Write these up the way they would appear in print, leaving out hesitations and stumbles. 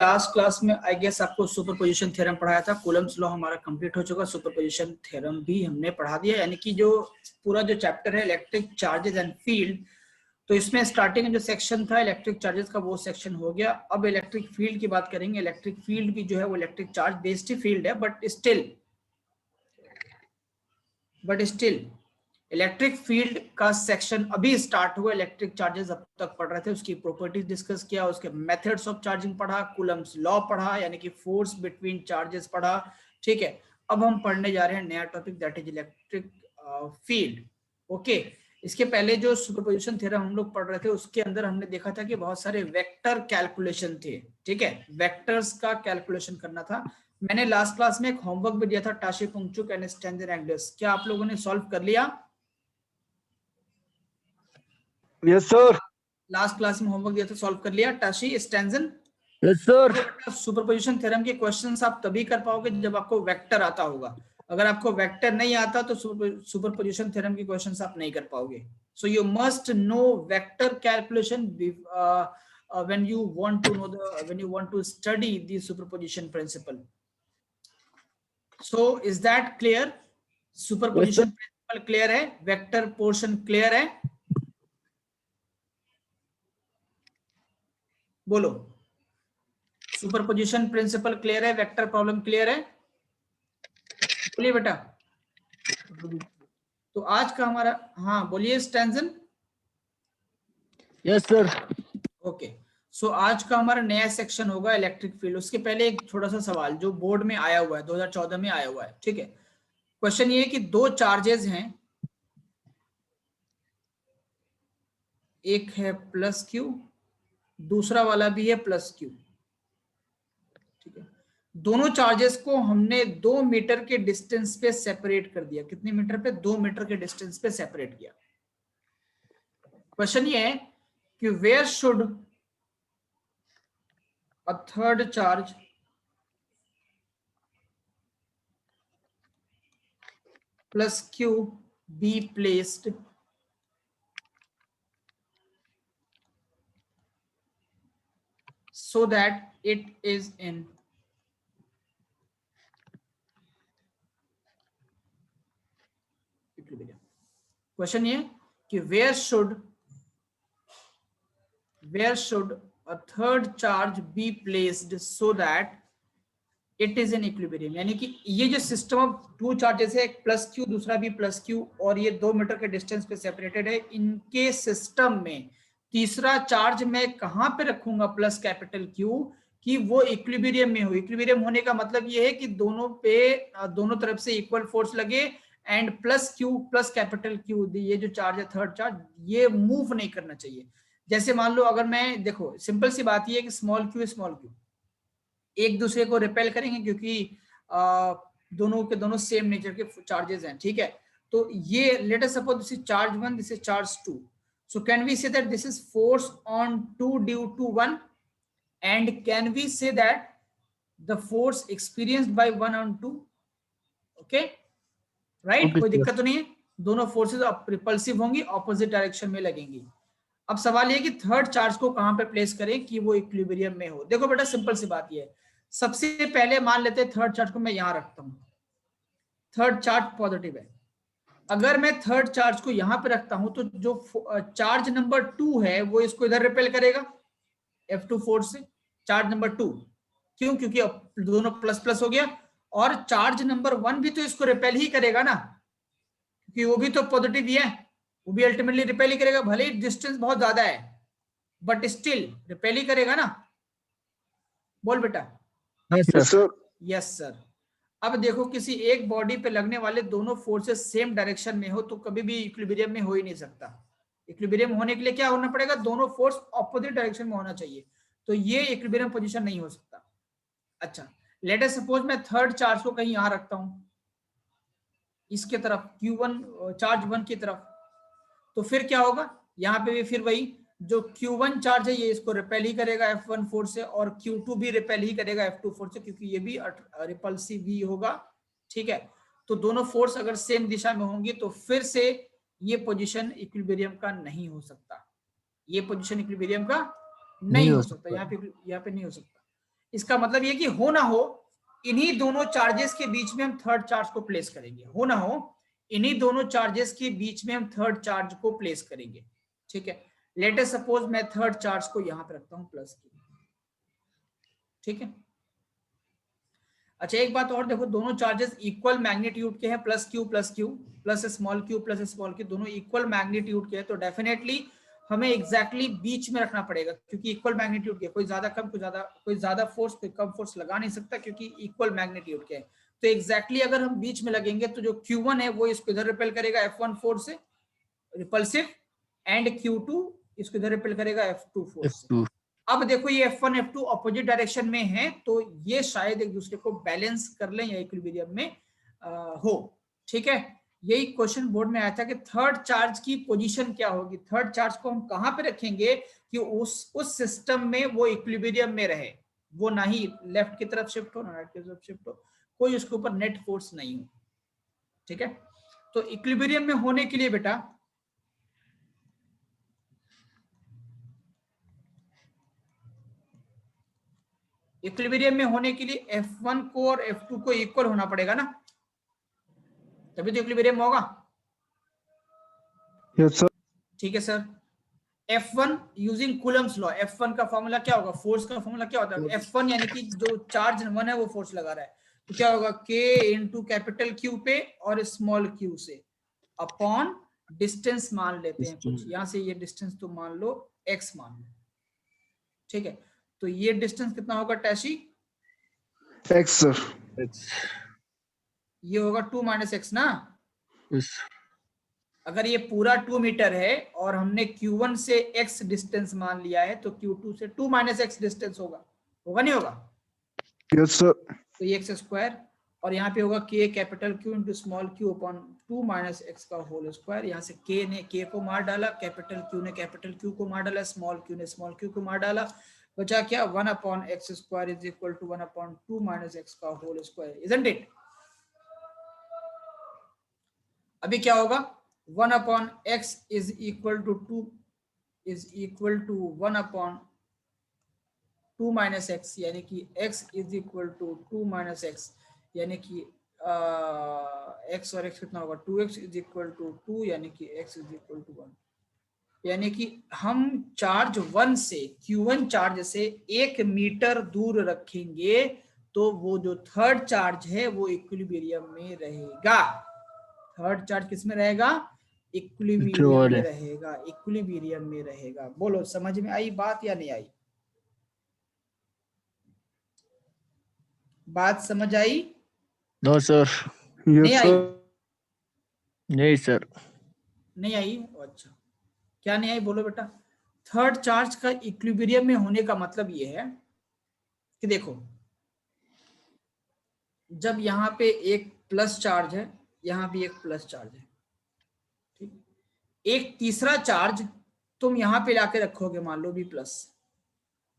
Last class में I guess आपको superposition theorem पढ़ाया था। कूलम्स लॉ हमारा कंप्लीट हो चुका, सुपरपोजिशन थ्योरम भी हमने पढ़ा दिया। यानी कि जो पूरा जो चैप्टर है इलेक्ट्रिक चार्जेस एंड फील्ड, तो इसमें स्टार्टिंग में जो सेक्शन था इलेक्ट्रिक चार्जेस का वो सेक्शन हो गया। अब इलेक्ट्रिक फील्ड की बात करेंगे। इलेक्ट्रिक फील्ड भी जो है वो इलेक्ट्रिक चार्ज बेस्ड फील्ड है, बट स्टिल इलेक्ट्रिक फील्ड का सेक्शन अभी स्टार्ट हुआ। इलेक्ट्रिक चार्जेस अब तक पढ़ रहे थे, उसकी प्रॉपर्टीज डिस्कस किया, उसके मेथड्स ऑफ चार्जिंग पढ़ा, कूलम्स लॉ पढ़ा यानी कि फोर्स बिटवीन चार्जेस पढ़ा। ठीक है, अब हम पढ़ने जा रहे हैं नया topic, that is electric field. Okay, इसके पहले जो सुपरपोजिशन थ्योरम हम लोग पढ़ रहे थे उसके अंदर हमने देखा था कि बहुत सारे वेक्टर कैलकुलेशन थे। ठीक है, वेक्टर्स का कैलकुलेशन करना था। मैंने लास्ट क्लास में एक होमवर्क भी दिया था, टाशी पुंगचुक एंड स्टैंजर एंगल्स। क्या आप लोगों ने सॉल्व कर लिया? Yes sir. लास्ट क्लास में होमवर्क दिया था, सॉल्व कर लिया Tashi Stanzin? Yes sir. Superposition theorem के क्वेश्चंस आप तभी कर पाओगे जब आपको वेक्टर आता होगा। अगर आपको वेक्टर नहीं आता तो सुपरपोजिशन थ्योरम के क्वेश्चंस आप नहीं कर पाओगे। So you must know vector calculation when you want to study the superposition principle. So is that clear? Superposition principle clear है, वेक्टर पोर्शन क्लियर है? बोलो, सुपरपोजिशन प्रिंसिपल क्लियर है, वेक्टर प्रॉब्लम क्लियर है? बोलिए बेटा। तो आज का हमारा, हाँ बोलिए Stanzin. Yes sir. Okay, so आज का हमारा नया सेक्शन होगा इलेक्ट्रिक फील्ड। उसके पहले एक छोटा सा सवाल जो बोर्ड में आया हुआ है, 2014 में आया हुआ है। ठीक है, क्वेश्चन ये है कि दो चार्जेस हैं, एक है प्लस क्यू, दूसरा वाला भी है प्लस क्यू। ठीक है, दोनों चार्जेस को हमने 2 मीटर के डिस्टेंस पे सेपरेट कर दिया। कितने मीटर पे? 2 मीटर के डिस्टेंस पे सेपरेट किया। क्वेश्चन ये है कि where should a third charge plus Q be placed so that it is in equilibrium. क्वेश्चन ये कि where should a third charge be placed so that it is in equilibrium. यानी कि ये जो सिस्टम ऑफ 2 चार्जेस है, एक plus Q दूसरा भी प्लस क्यू, और ये 2 मीटर के डिस्टेंस पे सेपरेटेड है, इनके सिस्टम में तीसरा चार्ज मैं कहां पे रखूंगा? प्लस कैपिटल क्यू, कि वो इक्विलिब्रियम में हो। इक्विलिब्रियम होने का मतलब ये है कि दोनों तरफ से इक्वल फोर्स लगे, and plus Q plus capital Q, ये जो चार्ज है थर्ड चार्ज, ये मूव नहीं करना चाहिए। जैसे मान लो अगर मैं, देखो सिंपल सी बात ये है कि स्मॉल क्यू एक दूसरे को रिपेल करेंगे क्योंकि दोनों के दोनों सेम नेचर के चार्जेस हैं। ठीक है, तो ये let us suppose this is charge 1, this is charge 2. So can we say that this is force on 2 due to 1, and can we say that the force experienced by 1 on 2? Okay, right? कोई दिक्कत तो नहीं है? दोनों forces repulsive होंगी, opposite direction में लगेंगी। अब सवाल ये कि थर्ड चार्ज को कहां पे प्लेस करें कि वो इक्विलिब्रियम में हो। देखो बेटा, सिंपल सी बात ये है, सबसे पहले मान लेते हैं थर्ड चार्ज को मैं यहां रखता हूं। थर्ड चार्ज पॉजिटिव है। अगर मैं थर्ड चार्ज को यहां पे रखता हूं तो जो चार्ज नंबर 2 है वो इसको इधर रिपेल करेगा F2 फोर्स से, चार्ज नंबर 2। क्यों? क्योंकि दोनों प्लस प्लस हो गया। और चार्ज नंबर 1 भी तो इसको रिपेल ही करेगा ना, क्योंकि वो भी तो पॉजिटिव ही है, वो भी अल्टीमेटली रिपेल ही करेगा। भले ही डिस्टेंस बहुत ज्यादा है बट स्टिल रिपेल ही करेगा ना। बोल बेटा। Yes sir. अब देखो, किसी एक बॉडी पे लगने वाले दोनों फोर्सेस सेम डायरेक्शन में हो तो कभी भी इक्विलिब्रियम में हो ही नहीं सकता। इक्विलिब्रियम होने के लिए क्या होना पड़ेगा? दोनों फोर्स ऑपोजिट डायरेक्शन में होना चाहिए, तो ये इक्विलिब्रियम पोजीशन नहीं हो सकता। अच्छा, लेट अस सपोज मैं थर्ड चार्ज को कहीं यहां रखता हूं, इसके तरफ Q1, चार्ज 1 की तरफ, तो फिर क्या होगा? यहाँ पे भी फिर वही, जो Q1 चार्ज है ये इसको रिपेल ही करेगा F1 फोर्स से, और Q2 भी रिपेल ही करेगा F2 फोर्स से, क्योंकि ये भी रिपल्सिव ही होगा। ठीक है, तो दोनों फोर्स अगर सेम दिशा में होंगी तो फिर से ये पोजीशन इक्विलिब्रियम का नहीं हो सकता। ये पोजीशन इक्विलिब्रियम का नहीं हो सकता, यहाँ पे नहीं हो सकता। इसका मतलब ये कि हो ना हो इन्हीं दोनों चार्जेस के बीच में हम थर्ड चार्ज को प्लेस करेंगे, हो ना हो इन्हीं दोनों चार्जेस के बीच में हम थर्ड चार्ज को प्लेस करेंगे। ठीक है, लेट अस सपोज मैं थर्ड चार्ज को यहां पे रखता हूं प्लस की। ठीक है, अच्छा एक बात और देखो, दोनों चार्जेस इक्वल मैग्नीट्यूड के हैं, plus Q plus small Q, दोनों इक्वल मैग्नीट्यूड के हैं, तो डेफिनेटली हमें एग्जैक्टली बीच में रखना पड़ेगा, क्योंकि इक्वल मैग्नीट्यूड के, कोई ज्यादा कम कोई ज्यादा फोर्स कोई कम फोर्स लगा नहीं सकता, क्योंकि इक्वल मैग्नीट्यूड के हैं। तो एग्जैक्टली अगर हम बीच में लगेंगे तो जो Q1 है वो इसको इधर रिपेल करेगा F1 फोर्स से रिपल्सिव, एंड Q2 इसको इधर रिपेल करेगा F2 फोर्स से। अब देखो ये F1 F2 अपोजिट डायरेक्शन में है, तो ये शायद एक दूसरे को बैलेंस कर लें या इक्विलिब्रियम में हो। ठीक है, यही क्वेश्चन बोर्ड में आया था कि थर्ड चार्ज की पोजीशन क्या होगी, थर्ड चार्ज को हम कहां पे रखेंगे कि उस सिस्टम में वो इक्विलिब्रियम में रहे, वो ना ही लेफ्ट की तरफ शिफ्ट हो ना राइट की तरफ शिफ्ट हो, कोई उसके ऊपर नेट फोर्स नहीं हो। ठीक है, तो इक्विलिब्रियम में होने के लिए बेटा इक्विलिब्रियम में होने के लिए F1 को और F2 को इक्वल होना पड़ेगा ना, तभी तो इक्विलिब्रियम होगा। Yes sir. ठीक है sir, F1 using Coulomb's law, F1 का फॉर्मूला क्या होगा, फोर्स का फॉर्मूला क्या होता है, F1 यानी कि जो चार्ज 1 है वो फोर्स लगा रहा है, तो क्या होगा K इंटू कैपिटल Q पे और स्मॉल q से अपॉन डिस्टेंस मान लेते हैं कुछ, यहां से ये डिस्टेंस तो मान लो x मान लो। ठीक है, तो ये डिस्टेंस कितना होगा टैशी, एक्स सर। ये होगा 2 माइनस एक्स ना। यस। अगर ये पूरा 2 मीटर है और हमने Q1 से x डिस्टेंस मान लिया है, तो Q2 से 2 माइनस एक्स डिस्टेंस होगा, होगा नहीं होगा, यस सर। तो ये एक्स स्क्वायर, और यहाँ पे होगा K capital Q into small q upon 2 minus x का होल स्क्वायर। यहाँ से K ने K को मार डाला, कैपिटल Q ने कैपिटल Q को मार डाला, स्मॉल q ने स्मॉल q को मार डाला, बचा क्या 1 upon x square is equal to 1 upon 2 minus x का होल स्क्वायर, इजंट इट। अभी क्या होगा 1 upon x is equal to 2 is equal to 1 upon 2 minus x, यानी कि x is equal to 2 minus x, यानी कि x और x कितना होगा 2x इज इक्वल टू 2, यानी कि x इज इक्वल टू 1, यानी कि हम चार्ज 1 से Q1 चार्ज से 1 मीटर दूर रखेंगे तो वो जो थर्ड चार्ज है वो इक्विलिब्रियम में रहेगा। थर्ड चार्ज किस में रहेगा, इक्विलिब्रियम में रहेगा, इक्विलिब्रियम में रहेगा। बोलो समझ में आई बात या नहीं आई, बात समझ आई? No sir. नहीं यस आई, सर। नहीं सर। नहीं आई, अच्छा क्या नहीं आई बोलो बेटा। थर्ड चार्ज का इक्विलिब्रियम में होने का मतलब ये है कि देखो जब यहाँ पे एक प्लस चार्ज है, यहाँ भी एक प्लस चार्ज है, ठीक, एक तीसरा चार्ज तुम यहाँ पे लाके रखोगे मान लो भी प्लस,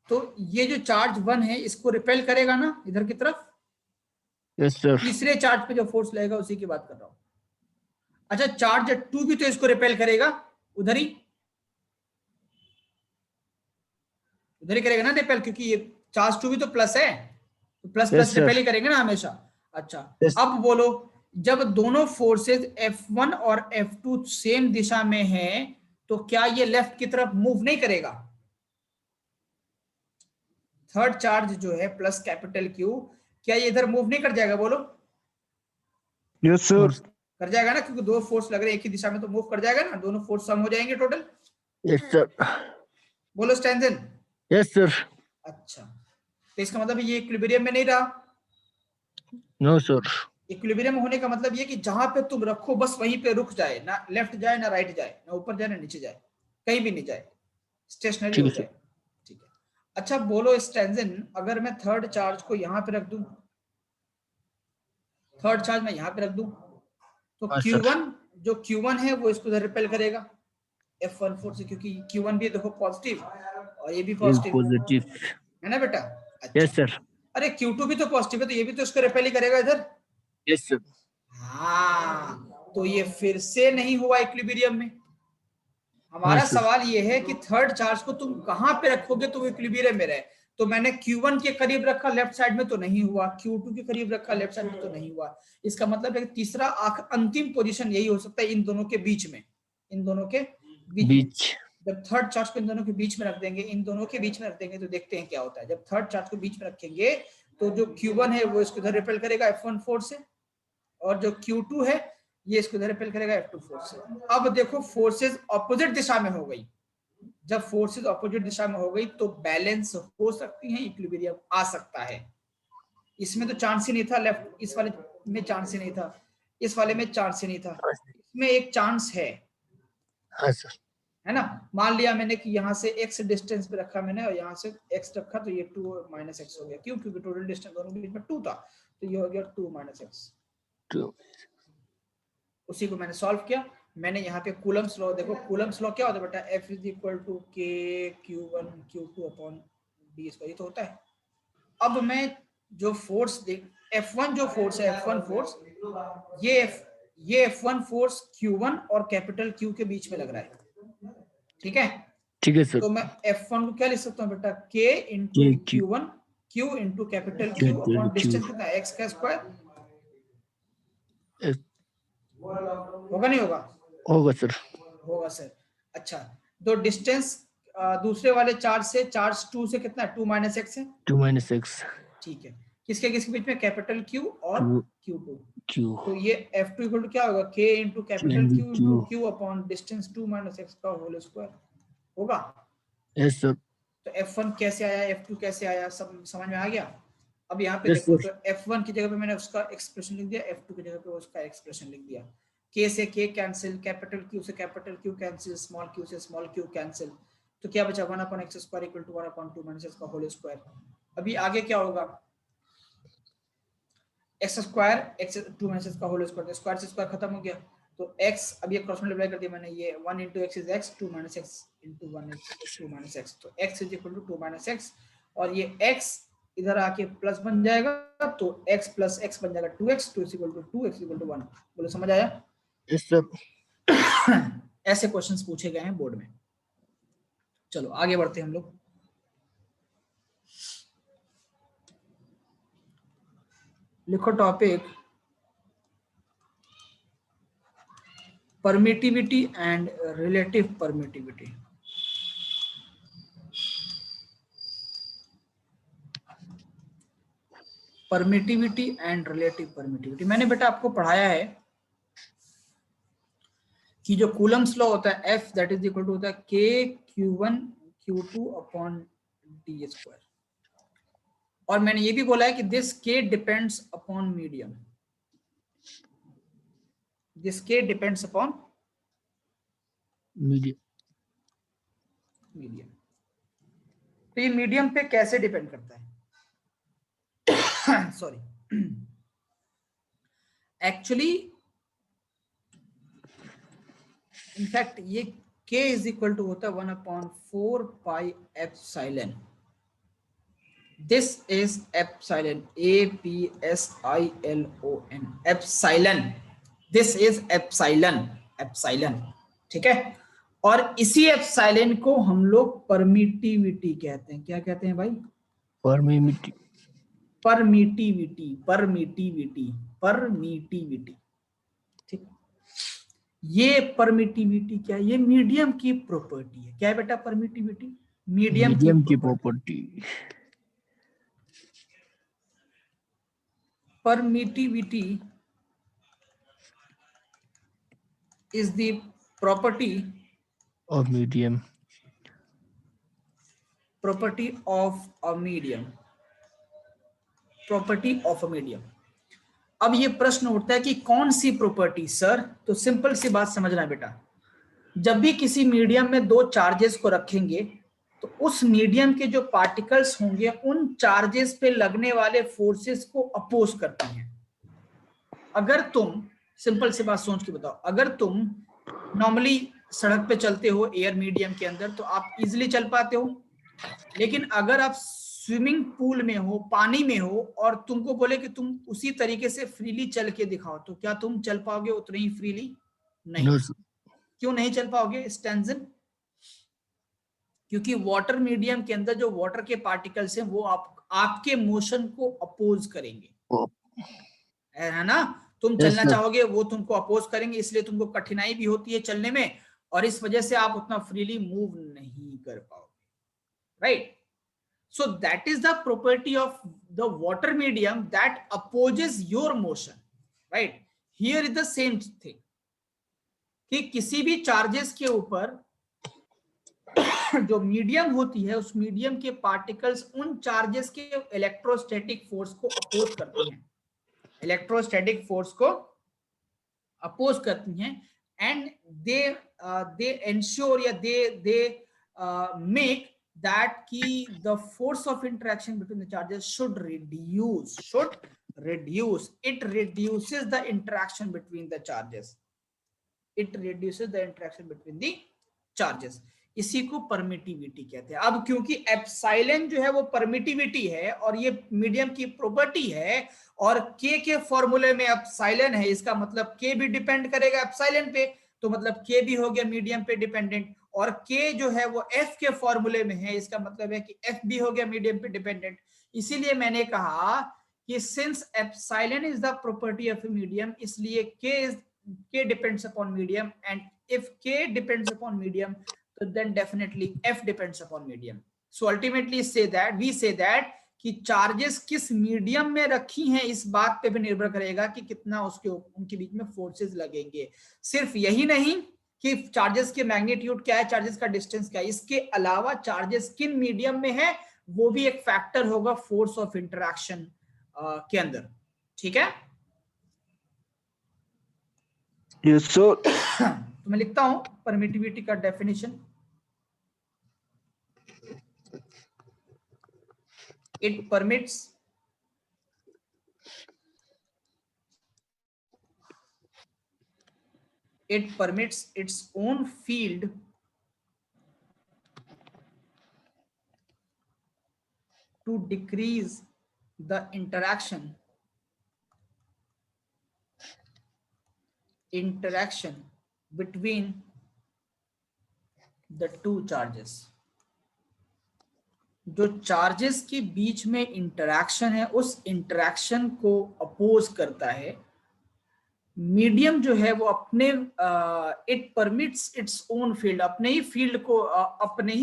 तो ये जो चार्ज 1 है इसको रिपेल करेगा ना इधर की तरफ, यस सर। तीसरे चार्ज पे जो फोर्स लगेगा उसी की बात कर रहा हूं। अच्छा चार्ज 2 भी तो इसको रिपेल करेगा, उधर ही करेगा ना रिपेल, क्योंकि ये चार्ज 2 भी तो प्लस है, तो प्लस प्लस रिपेल ही करेंगे ना हमेशा। अच्छा अब बोलो जब दोनों फोर्सेस F1 और F2 सेम दिशा में हैं तो क्या ये लेफ्ट की तरफ मूव नहीं करेगा? थर्ड चार्ज जो है प्लस कैपिटल Q, क्या ये इधर मूव नहीं कर जाएगा बोलो? Yes sir. कर जाएगा ना, क्योंकि दो फोर्स लग रहे हैं एक ही दिशा में, तो मूव कर जाएगा ना, दोनों फोर्स सम हो जाएंगे टोटल। Yes sir. बोलो स्टैंजन। Yes sir. अच्छा तो इसका मतलब ये इक्विलिब्रियम में नहीं रहा। No sir. इक्विलिब्रियम होने का मतलब ये कि जहां पे तुम रखो बस वहीं पे रुक जाए, ना लेफ्ट जाए ना राइट जाए, ना ऊपर जाए ना नीचे जाए, कहीं भी नहीं जाए, स्टेशनरी हो जाए। ठीक है, अच्छा बोलो स्टैंजन, अगर मैं थर्ड चार्ज को यहाँ पे रख दूं, थर्ड चार्ज मैं यहाँ पे रख दूं, तो Q1 जो Q1 है वो इसको रिपेल करेगा F1 फोर्स से, क्योंकि Q1 भी देखो पॉजिटिव और ये भी पॉजिटिव है ना बेटा। अच्छा यस सर। अरे Q2 भी तो पॉजिटिव है, तो ये भी तो इसको रिपेल ही करेगा इधर। Yes sir. हाँ तो ये फिर से नहीं हुआ इक्विलिब्रियम में। हमारा सवाल ये है कि थर्ड चार्ज को तुम कहां पे रखोगे तो वो इक्विलिब्रियम में रहे, तो मैंने Q1 के करीब रखा लेफ्ट साइड में तो नहीं हुआ, Q2 के करीब रखा लेफ्ट साइड में तो नहीं हुआ। इसका मतलब है कि तीसरा अंतिम पोजीशन यही हो सकता है इन दोनों के बीच में, इन दोनों के बीच में। बीच। जब थर्ड चार्ज को इन दोनों के बीच में रख देंगे, इन दोनों के बीच में रख देंगे तो देखते हैं क्या होता है। जब थर्ड चार्ज को बीच में रखेंगे तो जो Q1 है वो इसको इधर रिपेल करेगा F1 फोर्स से, और जो Q2 है ये इसको इधर रिपेल करेगा F2 फोर्स से। अब देखो फोर्सेस ऑपोजिट दिशा में हो गई। जब फोर्सेस ऑपोजिट दिशा में हो गई तो बैलेंस हो सकती है, इक्विलिब्रियम आ सकता है। इसमें तो चांस ही नहीं था, लेफ्ट इस वाले में चांस ही नहीं था, इस वाले में चांस ही नहीं था, इसमें एक चांस है। हाँ सर। है ना। मान लिया मैंने कि यहाँ से x डिस्टेंस पे रखा मैंने और यहाँ से x रखा, तो ये 2 माइनस एक्स हो गया। क्यों? क्योंकि टोटल डिस्टेंस दोनों के बीच में 2 था, तो ये हो गया 2 माइनस एक्स। उसी को मैंने सॉल्व किया। मैंने यहाँ पे कूलम्स लॉ, देखो कूलम्स लॉ क्या होता है बेटा, F is equal to K Q1 Q2 upon D square, ये तो होता है। अब मैं जो फोर्स देख, F1 जो फोर्स है, F1 फोर्स, ये F1 फोर्स Q1 और कैपिटल Q के बीच में लग रहा है। ठीक है, ठीक है सर। तो मैं F1 को क्या लिख सकता हूँ बेटा, K into Q1 Q into capital Q upon distance कितना है, x का स्क्वायर। होगा नहीं होगा? होगा सर। होगा सर। अच्छा, तो डिस्टेंस दूसरे वाले चार्ज से, चार्ज 2 से कितना है, 2 माइनस एक्स है। 2 माइनस एक्स। ठीक है, किसके किसके बीच में, कैपिटल Q और Q2। Q। तो ये F2 इक्वल टू क्या होगा, K into capital Q into Q upon distance 2 minus x का होल स्क्वायर होगा। Yes sir. तो F1 कैसे आया, F2 कैसे आया, सब समझ में आ गया। अब यहाँ पे देखो, तो F1 की जगह पे मैंने उसका एक्सप्रेशन लिख दिया, F2 की जगह पे उसका एक्सप्रेशन लिख दिया। K से K कैंसिल, कैपिटल Q से capital Q cancel, small q से स्मॉल q कैंसिल, तो क्या बचा 1 upon x square equal to 1 upon 2 minus x का होल स्क्वायर। अभी आगे क्या होगा, x square x 2 minus x का होल स्क्वायर, स्क्वायर से स्क्वायर खत्म हो गया, तो x अब ये क्रॉस मल्टीप्लाई कर दिया मैंने, ये 1 into x is x, 2 minus x into 1 is 2 minus x, तो x is equal to 2 minus x, और ये x इधर आके प्लस बन जाएगा, तो x प्लस x बन जाएगा 2x, 2 is equal to 2, x is equal to 1। बोलो समझ आया? Yes sir. ऐसे क्वेश्चंस पूछे गए हैं बोर्ड में। चलो आगे बढ़ते हैं हम लोग। लिखो topic permittivity and relative permittivity। Permittivity and relative permittivity, मैंने बेटा आपको पढ़ाया है कि जो कूलम्स लॉ होता है F that is equal to होता है K Q1 Q2 upon D square, और मैंने ये भी बोला है कि this K depends upon medium, this K depends upon medium. तो ये मीडियम पे कैसे डिपेंड करता है? सॉरी, एक्चुअली इनफैक्ट ये K इज इक्वल टू होता है 1 upon 4 pi epsilon, this is epsilon, APSILON, epsilon, this is epsilon, epsilon, ठीक है। और इसी एप्सिलॉन को हम लोग परमिटिविटी कहते हैं। क्या कहते हैं भाई? परमिटिविटी। परमिटिविटी, परमिटिविटी, परमिटिविटी, ठीक। ये परमिटिविटी क्या है? ये मीडियम की प्रॉपर्टी है। क्या है बेटा परमिटिविटी? मीडियम की property. Permittivity is the property of medium, property of a medium, property of a medium। अब ये प्रश्न उठता है कि कौन सी प्रॉपर्टी सर? तो सिंपल सी बात समझना बेटा, जब भी किसी मीडियम में दो चार्जेस को रखेंगे तो उस मीडियम के जो पार्टिकल्स होंगे उन चार्जेस पे लगने वाले फोर्सेस को अपोज करती हैं। अगर तुम सिंपल सी बात सोच के बताओ, अगर तुम नॉर्मली सड़क पे चलते हो एयर मीडियम के अंदर तो आप इजीली चल पाते हो, लेकिन अगर आप स्विमिंग पूल में हो, पानी में हो, और तुमको बोले कि तुम उसी तरीके से फ्रीली चल के दिखाओ, तो क्या तुम चल पाओगे उतने ही फ्रीली? नहीं। no, क्यों नहीं चल पाओगे? स्टैंजन क्योंकि वाटर मीडियम के अंदर जो वाटर के पार्टिकल्स हैं वो आपके मोशन को अपोज करेंगे, है ना। तुम Yes, चलना sir. चाहोगे वो तुमको अपोज करेंगे, इसलिए तुमको कठिनाई भी होती है चलने में, और इस वजह से आप उतना फ्रीली मूव नहीं कर पाओगे, right. So that is the property of the water medium that opposes your motion, right? Here is the same thing कि किसी भी चार्जेस के ऊपर जो मीडियम होती है उस मीडियम के पार्टिकल्स उन चार्जेस के इलेक्ट्रोस्टैटिक फोर्स को अपोज करती हैं, इलेक्ट्रोस्टैटिक फोर्स को अपोज करती हैं, एंड दे एंश्योर या they make that key the force of interaction between the charges should reduce, it reduces the interaction between the charges, इसी को परमिटिविटी कहते हैं। अब क्योंकि एप्सिलॉन जो है वो परमिटिविटी है और ये मीडियम की प्रॉपर्टी है, और के फॉर्मूले में एप्सिलॉन है, इसका मतलब के भी डिपेंड करेगा एप्सिलॉन पे, तो मतलब के भी हो गया मीडियम पे डिपेंडेंट, और के जो है वो एफ के फॉर्मूले में है, इसका मतलब है कि एफ भी हो गया मीडियम पे डिपेंडेंट। इसीलिए मैंने कहा कि since epsilon is the property of medium, इसलिए के depends upon medium, and if के डिपेंड्स अपॉन मीडियम तो then definitely F depends upon medium. So ultimately we say that कि चार्जेस किस मीडियम में रखी हैं इस बात पे भी निर्भर करेगा कि कितना उनके बीच में फोर्सेस लगेंगे। सिर्फ यही नहीं कि चार्जेस के मैग्नीट्यूड क्या है, चार्जेस का डिस्टेंस क्या है, इसके अलावा चार्जेस किन मीडियम में है वो भी एक फैक्टर होगा फोर्स ऑफ इंटरैक्शन के अंदर, ठीक है। Yes, sir. तो मैं लिखता हूं परमिटिविटी का definition, it permits its own field to decrease the interaction between the two charges। जो चार्जेस के बीच में इंटरैक्शन है उस इंटरैक्शन को अपोज करता है मीडियम जो है वो अपने it permits its own field, अपने ही फील्ड को अपने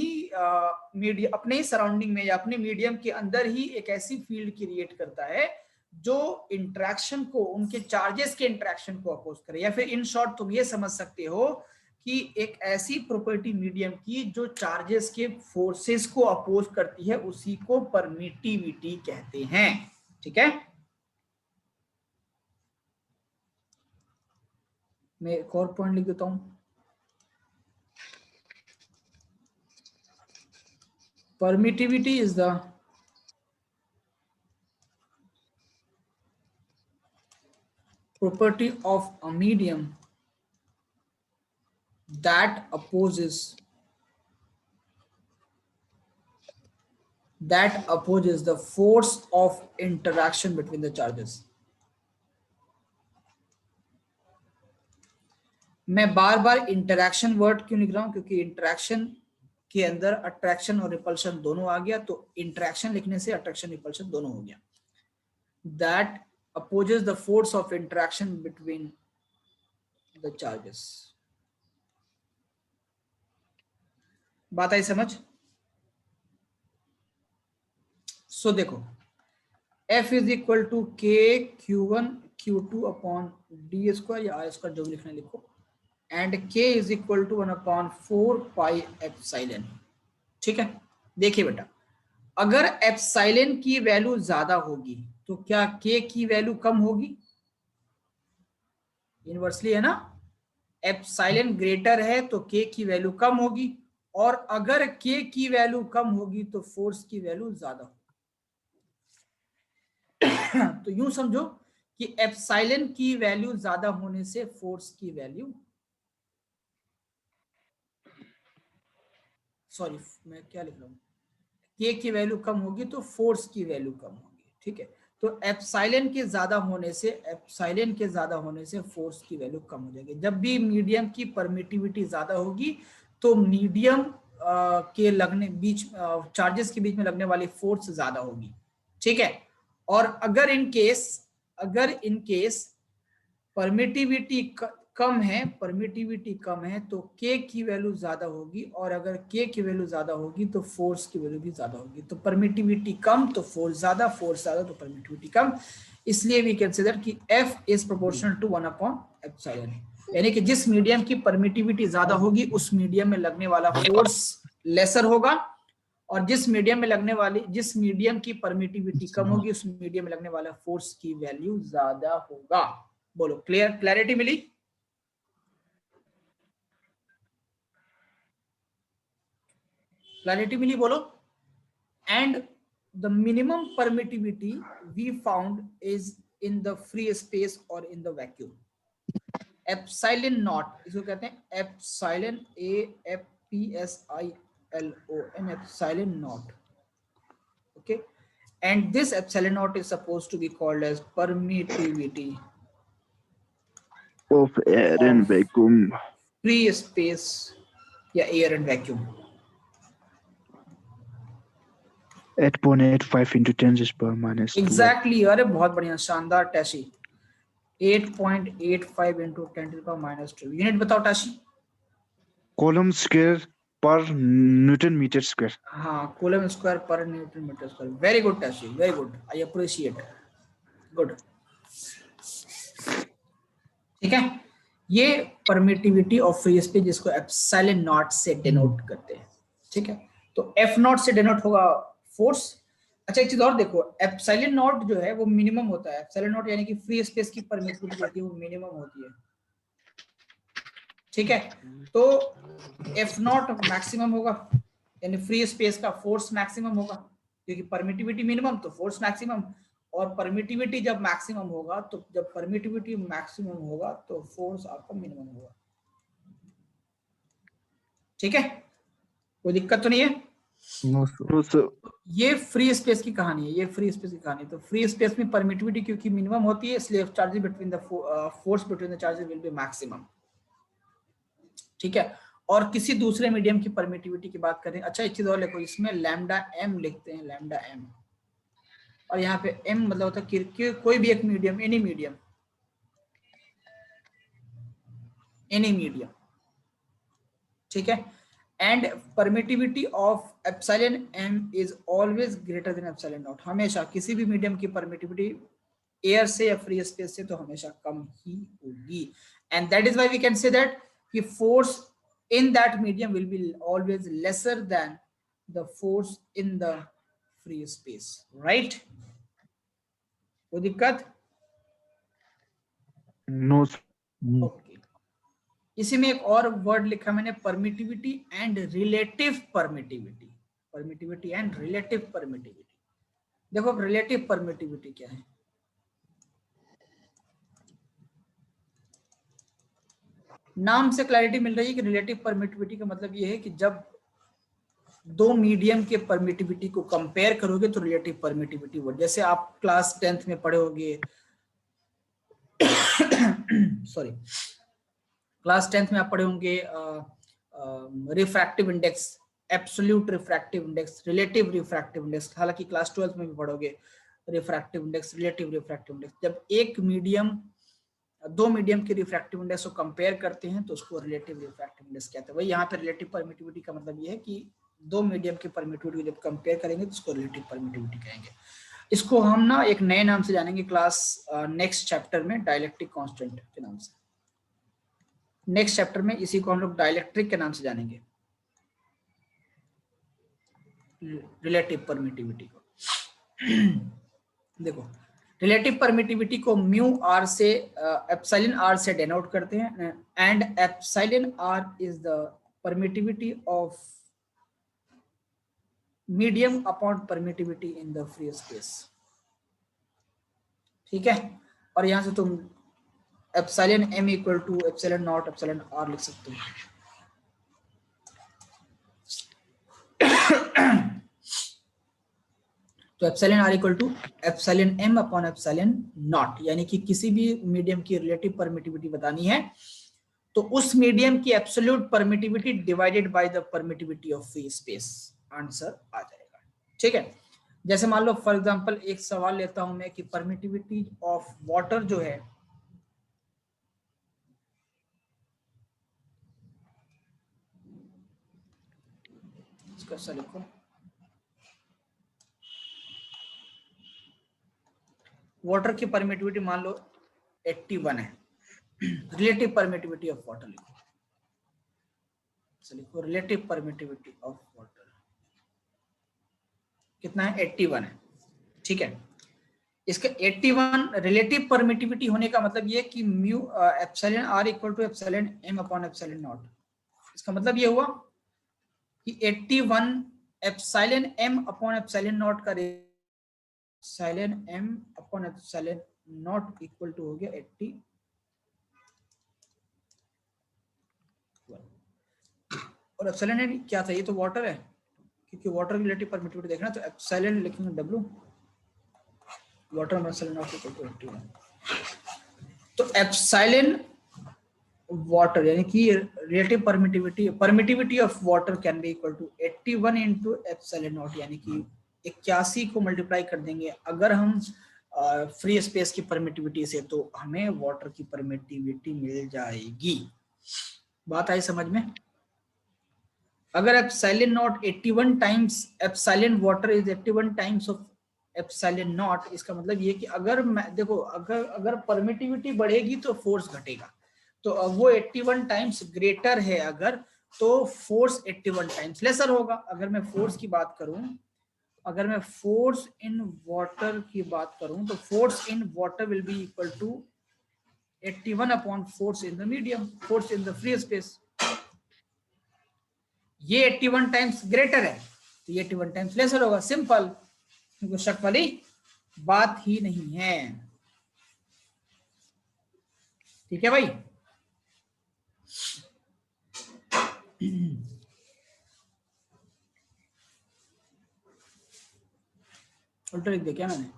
ही सराउंडिंग में या अपने मीडियम के अंदर ही एक ऐसी फील्ड क्रिएट करता है जो इंटरैक्शन को, उनके चार्जेस के इंटरैक्शन को अपोज करे, या फिर इन शॉर्ट तुम ये समझ सकते हो कि एक ऐसी प्रॉपर्टी मीडियम की जो चार्जेस के फोर्सेस को अपोज करती है उसी को परमिटिविटी कहते हैं, ठीक है। मैं एक और पॉइंट लिख देता हूं, permittivity is the property of a medium that opposes the force of interaction between the charges। मैं बार बार इंटरैक्शन वर्ड क्यों लिख रहा हूं, क्योंकि इंटरैक्शन के अंदर अट्रैक्शन और रिपल्शन दोनों आ गया, तो इंटरैक्शन लिखने से अट्रैक्शन रिपल्शन दोनों हो गया। That opposes the force of interaction between the charges। बात आई समझ? सो देखो F is equal to K Q1 Q2 upon D square या आर स्क्वायर जो भी लिखना लिखो, and K is equal to 1/4 pi epsilon, ठीक है। देखिए बेटा, अगर एप्सिलॉन की वैल्यू ज्यादा होगी तो क्या K की वैल्यू कम होगी? इनवर्सली है ना, एप्सिलॉन ग्रेटर है तो K की वैल्यू कम होगी, और अगर K की वैल्यू कम होगी तो फोर्स की वैल्यू ज्यादा होगी। तो यूं समझो कि एप्सिलॉन की वैल्यू ज्यादा होने से फोर्स की वैल्यू, सॉरी मैं क्या लिख रहा हूं, K की वैल्यू कम होगी तो फोर्स की वैल्यू कम होगी, ठीक है। तो एप्सिलॉन के ज्यादा होने से फोर्स की वैल्यू कम हो जाएगी। जब भी मीडियम की परमिटिविटी ज्यादा होगी तो मीडियम के लगने बीच चार्जेस के बीच में लगने वाली फोर्स ज्यादा होगी, ठीक है। और अगर इन केस परमिटिविटी कम है तो K की वैल्यू ज्यादा होगी, और अगर K की वैल्यू ज्यादा होगी तो फोर्स की वैल्यू भी ज्यादा होगी। तो परमिटिविटी कम तो फोर्स ज्यादा तो परमिटिविटी कम। इसलिए वी कंसीडर कि F इज प्रोपोर्शनल टू 1/ε, यानी कि जिस मीडियम की परमिटिविटी ज्यादा होगी उस मीडियम में लगने वाला फोर्स लेसर होगा, और जिस मीडियम की परमिटिविटी कम होगी उस मीडियम में लगने वाला फोर्स की वैल्यू ज्यादा होगा। बोलो, क्लैरिटी मिली? क्लैरिटी मिली, बोलो। And the minimum permittivity we found is in the free space और in the vacuum. Epsilon naught, इसको कहते हैं epsilon, AFPSILON, epsilon naught, okay. And this epsilon naught is supposed to be called as permittivity of air and vacuum. Free space या air and vacuum. 8.85 into 10⁻². Exactly, अरे बहुत बढ़िया, शानदार टैशी। 8.85 into 10⁻²। Unit बताओ Tashi. Coulomb square per Newton meter square. हाँ, coulomb square per newton metre square. Very good Tashi, very good, I appreciate, good. ठीक है, ये परमिटिविटी ऑफ फ्री स्पेस जिसको एप्सिलॉन नॉट से डिनोट करते हैं, ठीक है। तो एफ नॉट से डिनोट होगा फोर्स। अच्छा, एक चीज और देखो, एप्सिलॉन नॉट जो है वो मिनिमम होता है। एप्सिलॉन नॉट यानी कि फ्री स्पेस की परमिटिविटी होती है वो मिनिमम होती है, ठीक है। तो एफ नॉट मैक्सिमम होगा, यानी फ्री स्पेस का फोर्स मैक्सिमम होगा, क्योंकि परमिटिविटी मिनिमम तो फोर्स मैक्सिमम। और परमिटिविटी जब मैक्सिमम होगा तो फोर्स आपका मिनिमम होगा, ठीक है। कोई दिक्कत तो नहीं है? No, sir. No, sir. ये फ्री स्पेस की कहानी है, तो फ्री स्पेस में परमिटिविटी क्योंकि मिनिमम होती है, इसलिए charges between the force between the charges will be maximum, ठीक है। और किसी दूसरे मीडियम की परमिटिविटी की बात करें। अच्छा, एक चीज और लिखो, इसमें लैम्डा एम लिखते हैं, लैम्डा एम, और यहाँ पे एम मतलब होता है कि कोई भी एक मीडियम, एनी मीडियम, ठीक है। And permittivity of epsilon m is always greater than epsilon nought. हमेशा किसी भी मीडियम की परमिटिविटी एयर से या फ्री स्पेस से तो हमेशा कम ही होगी। And that is why we can say that कि force in that medium will be always lesser than the force in the free space, right? कोई दिक्कत? No, sir. ओके। इसी में एक और वर्ड लिखा मैंने, परमिटिविटी एंड रिलेटिव परमिटिविटी। देखो, अब रिलेटिव परमिटिविटी क्या है? नाम से क्लैरिटी मिल रही है कि रिलेटिव परमिटिविटी का मतलब ये है कि जब दो मीडियम के परमिटिविटी को कंपेयर करोगे तो रिलेटिव परमिटिविटी वर्ड, जैसे आप क्लास 10th में पढ़े होंगे सॉरी, क्लास 10th में आप पढ़े होंगे refractive index, absolute refractive index, relative refractive index. हालांकि क्लास 12th में भी पढ़ोगे refractive index, relative refractive index. जब दो मीडियम के रिफ्रैक्टिव इंडेक्स को कंपेयर करते हैं तो उसको रिलेटिव रिफ्रैक्टिव इंडेक्स कहते हैं। वही यहाँ पे रिलेटिव परमिटिविटी का मतलब ये है कि दो मीडियम की परमिटिविटी जब कंपेयर करेंगे तो उसको रिलेटिव परमिटिविटी कहेंगे। इसको हम ना एक नए नाम से जानेंगे क्लास नेक्स्ट चैप्टर में, डाइलेक्ट्रिक कांस्टेंट के नाम से। नेक्स्ट चैप्टर में इसी को हम लोग डाइलेक्ट्रिक के नाम से जानेंगे, रिलेटिव परमिटिविटी को। देखो, रिलेटिव परमिटिविटी को म्यू आर से, एप्सिलॉन आर से डिनोट करते हैं, and epsilon r is the permittivity of medium upon permittivity in the free space, ठीक है। और यहां से तुम epsilon m equal to epsilon nought epsilon r लिख सकते हो। तो epsilon r equal to epsilon m upon epsilon nought, यानी कि किसी भी मीडियम की रिलेटिव परमिटिविटी बतानी है तो उस मीडियम की absolute permittivity divided by the permittivity of free space, answer आ जाएगा। ठीक है, जैसे मान लो फॉर एग्जांपल एक सवाल लेता हूं मैं कि परमिटिविटी ऑफ वाटर जो है, इसका सा लिखो, वाटर की परमिटिविटी मान लो 81 है, रिलेटिव परमिटिविटी ऑफ वाटर लिखो, लिखो रिलेटिव परमिटिविटी ऑफ वाटर कितना है, 81 है। ठीक है, इसका 81 रिलेटिव परमिटिविटी होने का मतलब ये कि mu epsilon r equal to epsilon m upon epsilon naught. इसका मतलब ये हुआ कि 81 epsilon m upon epsilon naught का epsilon m upon epsilon not equal to हो गया 80 और एप्सिलॉन एम क्या था, ये तो वाटर है, क्योंकि वाटर रिलेटिव परमिटिविटी देखना तो एप्सिलॉन लिखेंगे W, वाटर में एप्सिलॉन नॉट इक्वल टू 81। तो एप्सिलॉन वाटर यानी कि relative permittivity of water can be equal to 81 into epsilon nought, यानी कि 81 को मल्टीप्लाई कर देंगे अगर हम फ्री स्पेस की परमिटिविटी से, तो हमें वाटर की परमिटिविटी मिल जाएगी। बात आई समझ में? अगर epsilon not 81 times epsilon water is 81 times of epsilon naught, इसका मतलब ये कि अगर मैं देखो अगर परमिटिविटी बढ़ेगी तो फोर्स घटेगा, तो अब वो 81 टाइम्स ग्रेटर है अगर, तो फोर्स 81 टाइम्स लेसर होगा। अगर मैं फोर्स की बात करूं, अगर मैं फोर्स इन वाटर की बात करूं, तो force in water will be equal to 81 upon force in the medium, force in the free space. ये 81 टाइम्स ग्रेटर है तो ये 81 टाइम्स लेसर होगा, सिंपल, क्योंकि शक वाली बात ही नहीं है। ठीक है भाई, उल्टा लिख दिया क्या मैंने?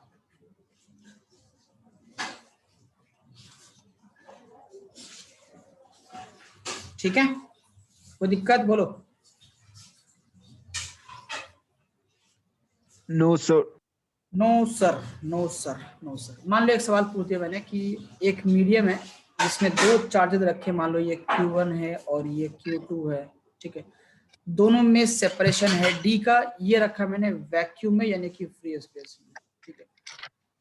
ठीक है, कोई दिक्कत बोलो? No sir. No sir, no sir, no sir. मान लो एक सवाल पूछ दिया मैंने कि एक मीडियम है जिसमें दो चार्जेस रखे, मान लो ये Q1 है और ये Q2 है। ठीक है, दोनों में सेपरेशन है D का, ये रखा मैंने वैक्यूम में यानी कि फ्री स्पेस में। ठीक है,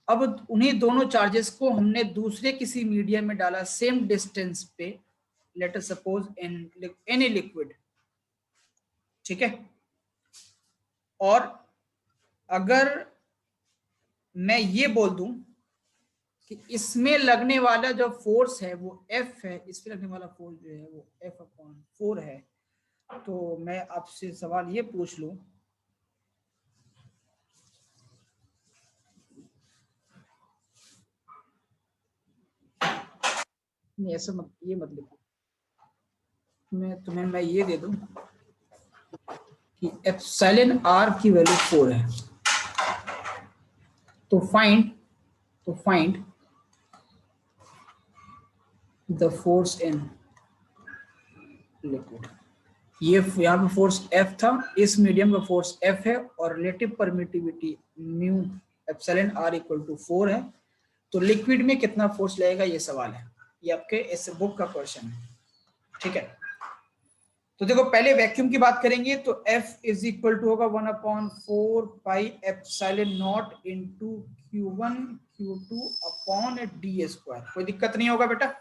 अब उन्हीं दोनों चार्जेस को हमने दूसरे किसी मीडियम में डाला सेम डिस्टेंस पे, let us suppose in any liquid. ठीक है, और अगर मैं ये बोल दूं कि इसमें लगने वाला जो फोर्स है वो F है, इसमें लगने वाला फोर्स जो है वो F/4 है, तो मैं आपसे सवाल ये पूछ लूं, नहीं ऐसा मत, ये मत लिखो, मैं ये दे दूं कि एप्सिलॉन आर की वैल्यू 4 है, तो find the force in liquid. ये यहाँ पे फोर्स F था, इस मीडियम का फोर्स F है और relative permittivity mu epsilon r equal to 4 है, तो लिक्विड में कितना फोर्स लगेगा ये सवाल है, ये आपके इस बुक का क्वेश्चन है। ठीक है, तो देखो पहले वैक्यूम की बात करेंगे तो F इज इक्वल टू होगा 1/4 pi epsilon naught into Q1 Q2 upon d square. कोई दिक्कत नहीं होगा बेटा।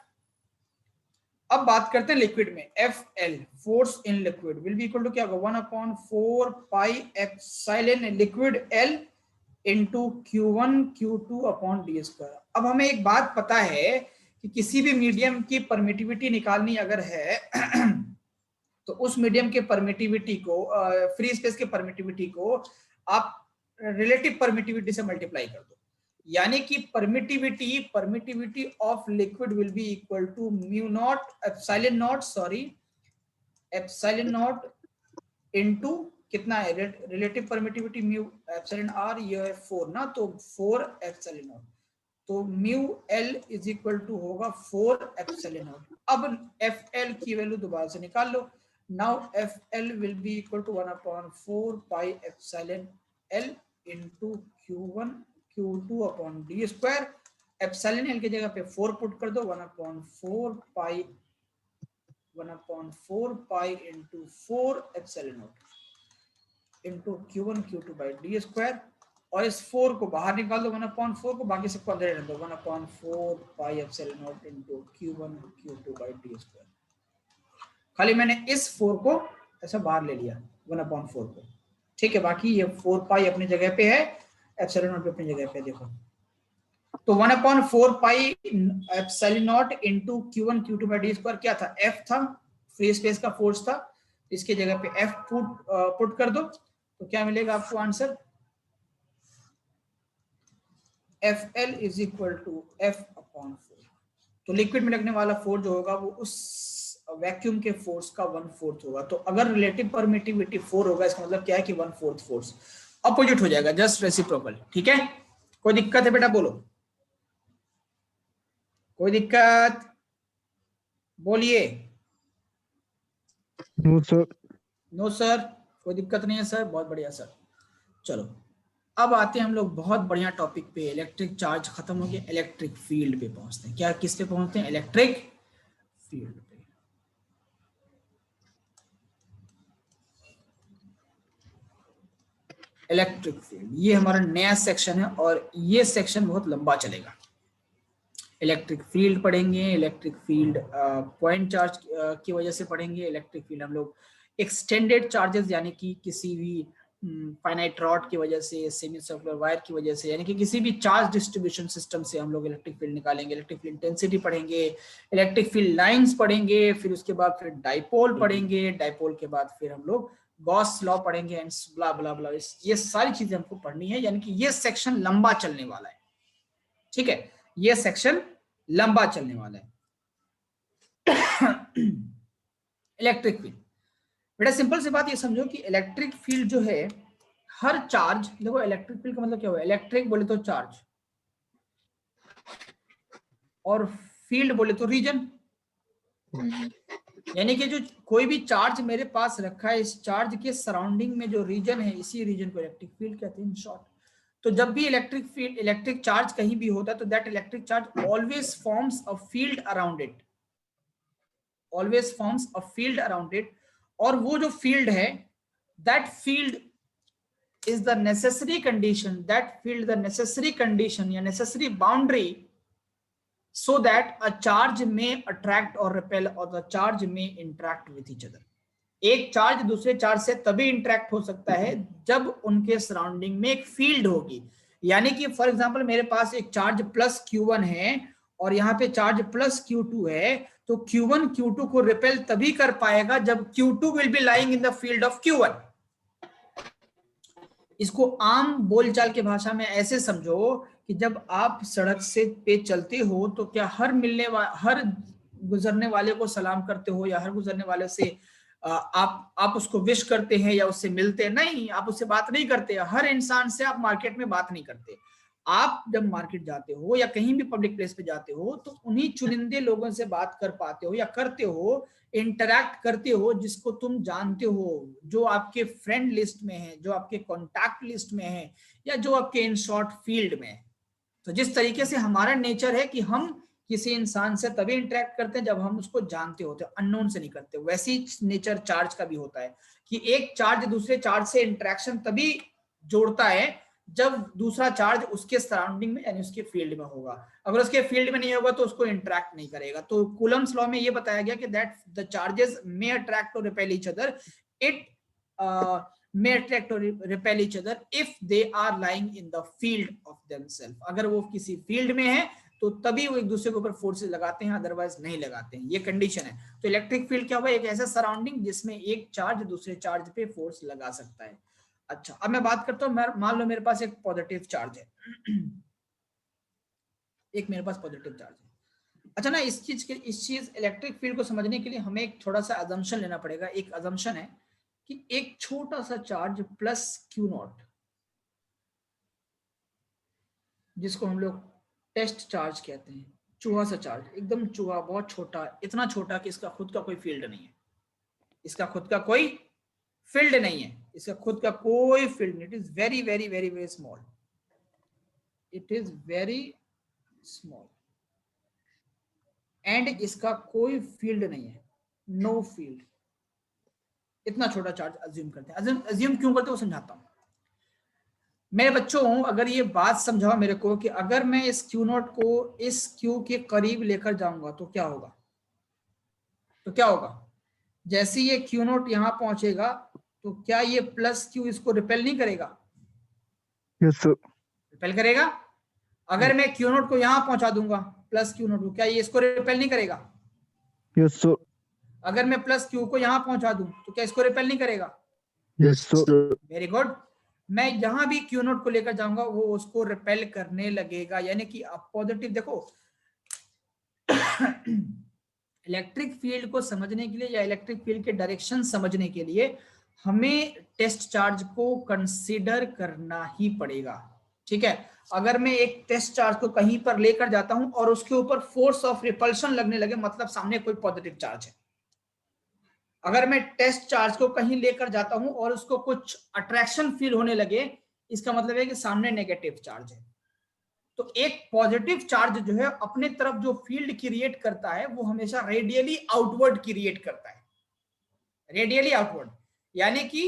अब बात करते हैं लिक्विड में, FL force in liquid will be equal to क्या होगा, 1/4 pi epsilon liquid L into Q1 Q2 upon d square. अब हमें एक बात पता है कि किसी भी मीडियम की परमिटिविटी निकालनी अगर है तो उस मीडियम के परमिटिविटी को, फ्री स्पेस के परमिटिविटी को आप रिलेटिव परमिटिविटी से मल्टीप्लाई कर दो, यानी कि permittivity of liquid will be equal to mu naught epsilon naught into कितना है relative permittivity mu epsilon r, ये है 4 ना, तो 4 एप्सिलॉन नॉट। तो mu L is equal to होगा 4 एप्सिलॉन नॉट। अब एफ एल की वैल्यू दोबारा से निकाल लो। Now F L will be equal to 1/4 pi epsilon L into Q1 Q2 upon D square. Epsilon L की जगह पे 4 पुट कर दो, 1/4 pi into 4 epsilon not into Q1 Q2 by D square. और इस 4 को बाहर निकाल दो 1/4 को, बाकी सबको अंदर रहने दो, 1/4 pi epsilon not into Q1 Q2 by D square. खाली मैंने इस 4 को ऐसा बाहर ले लिया 1/4 को, ठीक है। बाकी ये 4 पाई अपनी जगह पे है, एप्सिलॉन नॉट अपनी जगह पे, देखो तो 1/4 pi epsilon not into Q1 Q2 by D square क्या था, F था, फ्री स्पेस का फोर्स था। इसके जगह पे F पुट कर दो तो क्या मिलेगा आपको answer, FL is equal to F/4। तो लिक्विड में लगने वाला फोर्स जो होगा वो उस वैक्यूम के फोर्स का 1/4 होगा। तो अगर रिलेटिव परमिटिविटी 4 होगा, इसका मतलब क्या है कि 1/4 फोर्स अपोजिट हो जाएगा, जस्ट रेसिप्रोकल, ठीक है। कोई दिक्कत है बेटा, बोलो, कोई दिक्कत बोलिए। No sir. नो सर, कोई दिक्कत नहीं है सर, बहुत बढ़िया सर। चलो अब आते हैं हम लोग बहुत बढ़िया टॉपिक पे, इलेक्ट्रिक चार्ज खत्म हो गया, इलेक्ट्रिक फील्ड पे पहुंचते हैं। क्या किस पे पहुंचते हैं, इलेक्ट्रिक फील्ड पे। इलेक्ट्रिक फील्ड ये हमारा नया सेक्शन है और ये सेक्शन बहुत लंबा चलेगा। इलेक्ट्रिक फील्ड पढ़ेंगे, इलेक्ट्रिक फील्ड पॉइंट चार्ज की वजह से पढ़ेंगे। इलेक्ट्रिक फील्ड हम लोग एक्सटेंडेड चार्जेस यानी कि किसी भी फाइनाइट रॉड की वजह से, सेमी सर्कुलर वायर की वजह से, यानी कि किसी भी चार्ज डिस्ट्रीब्यूशन सिस्टम से हम लोग इलेक्ट्रिक फील्ड निकालेंगे। इलेक्ट्रिक फील्ड इंटेंसिटी पढ़ेंगे, इलेक्ट्रिक फील्ड लाइंस पढ़ेंगे, फिर उसके बाद फिर डाइपोल पढ़ेंगे, डाइपोल के बाद फिर हम लोग गॉस लॉ पढ़ेंगे एंड ब्ला ब्ला ब्ला। ये सारी चीजें हमको पढ़नी है, यानी कि ये सेक्शन लंबा चलने वाला है, ठीक है, ये सेक्शन लंबा चलने वाला है। इलेक्ट्रिक फील्ड बेटा सिंपल सी बात ये समझो कि इलेक्ट्रिक फील्ड जो है, हर चार्ज, देखो इलेक्ट्रिक फील्ड का मतलब क्या हुआ, इलेक्ट्रिक बोले तो चार्ज और फील्ड बोले तो रीजन, यानी कि जो कोई भी चार्ज मेरे पास रखा है, इस चार्ज के सराउंडिंग में जो रीजन है, इसी रीजन को इलेक्ट्रिक फील्ड कहते हैं इन शॉर्ट। तो जब भी इलेक्ट्रिक फील्ड, इलेक्ट्रिक चार्ज कहीं भी होता है तो that electric charge always forms a field around it, always forms a field around it. और वो जो फील्ड है, that field is the necessary condition, that field the necessary condition या necessary boundary so that a charge may attract or repel or the charge may interact with each other। एक charge दूसरे charge से तभी interact हो सकता है जब उनके सराउंडिंग में एक फील्ड होगी। यानी कि फॉर एग्जांपल मेरे पास एक चार्ज प्लस Q1 है और यहाँ पे चार्ज प्लस Q2 है, तो Q1 Q2 को रिपेल तभी कर पाएगा जब Q2 will be lying in the field of Q1। इसको आम बोलचाल के भाषा में ऐसे समझो कि जब आप सड़क से पे चलते हो तो क्या हर गुजरने वाले को सलाम करते हो या हर गुजरने वाले से आप उसको विश करते हैं या उससे मिलते हैं? नहीं, आप उससे बात नहीं करते। हर इंसान से आप मार्केट में बात नहीं करते। आप जब मार्केट जाते हो या कहीं भी पब्लिक प्लेस पे जाते हो तो उन्हीं चुनिंदे लोगों से बात कर पाते हो या करते हो, इंटरैक्ट करते हो जिसको तुम जानते हो, जो आपके फ्रेंड लिस्ट में है, जो आपके कॉन्टैक्ट लिस्ट में है या जो आपके इन शॉर्ट फील्ड में है। तो जिस तरीके से हमारा नेचर है कि हम किसी इंसान से तभी इंटरेक्ट करते हैं जब हम उसको जानते होते हैं, अननोन से नहीं करते, वैसी नेचर चार्ज का भी होता है कि एक चार्ज दूसरे चार्ज से इंटरेक्शन तभी जोड़ता है जब दूसरा चार्ज उसके सराउंडिंग में यानी उसके फील्ड में होगा। अगर उसके फील्ड में नहीं होगा तो उसको इंटरेक्ट नहीं करेगा। तो कूलम्स लॉ में ये बताया गया कि that the charges may attract और repel each other, it may attract or repel each other if they are lying in the field of themselves। अगर वो किसी फील्ड में है तो तभी वो एक दूसरे के ऊपर फोर्सेस लगाते हैं, अदरवाइज नहीं लगाते हैं, ये कंडीशन है। तो इलेक्ट्रिक फील्ड क्या हुआ, एक ऐसा सराउंडिंग जिसमें एक चार्ज दूसरे चार्ज पे फोर्स लगा सकता है। अच्छा अब मैं बात करता हूँ, मान लो मेरे पास एक पॉजिटिव चार्ज है, एक मेरे पास पॉजिटिव चार्ज है। अच्छा ना, इस चीज इलेक्ट्रिक फील्ड को समझने के लिए हमें एक थोड़ा सा अजम्पशन लेना पड़ेगा। एक अजम्पशन है कि एक छोटा सा चार्ज प्लस Q0, जिसको हम लोग टेस्ट चार्ज कहते हैं, चूहा सा चार्ज, एकदम चूहा, बहुत छोटा, इतना छोटा कि इसका खुद का कोई फील्ड नहीं है, इसका खुद का कोई फील्ड नहीं है, इसका खुद का कोई फील्ड नहीं, it is very very very very small, it is very small and इसका कोई फील्ड नहीं है, नो फील्ड। इतना छोटा चार्ज अज्यूम करते हैं। अज्यूम क्यों करते हैं वो समझाता हूं। मेरे बच्चों, अगर ये बात समझाओ मेरे को कि अगर मैं इस क्यू नॉट को इस क्यू के करीब लेकर जाऊंगा तो क्या होगा, तो क्या होगा, जैसे ये क्यू नॉट यहां पहुंचेगा तो क्या ये प्लस क्यू इसको रिपेल नहीं करेगा, यस सर, रिपेल करेगा। अगर मैं क्यू नॉट को यहां पहुंचा दूंगा प्लस क्यू नॉट को, क्या ये इसको रिपेल नहीं करेगा। यस सर, अगर मैं प्लस क्यू को यहां पहुंचा दूं तो क्या इसको रिपेल नहीं करेगा। Yes sir, very good. मैं जहां भी क्यू नॉट को लेकर जाऊंगा वो उसको रिपेल करने लगेगा, यानी कि आप पॉजिटिव देखो इलेक्ट्रिक फील्ड को समझने के लिए या इलेक्ट्रिक फील्ड के डायरेक्शन समझने के लिए हमें टेस्ट चार्ज को कंसीडर करना ही पड़ेगा, ठीक है। अगर मैं एक टेस्ट चार्ज को कहीं पर लेकर जाता हूं और उसके ऊपर फोर्स ऑफ रिपल्शन लगने लगे, मतलब सामने कोई पॉजिटिव चार्ज है। अगर मैं टेस्ट चार्ज को कहीं लेकर जाता हूं और उसको कुछ अट्रैक्शन फील होने लगे, इसका मतलब है कि सामने नेगेटिव चार्ज है। तो एक पॉजिटिव चार्ज जो है अपने तरफ जो फील्ड क्रिएट करता है वो हमेशा रेडियली आउटवर्ड क्रिएट करता है, रेडियली आउटवर्ड। यानी कि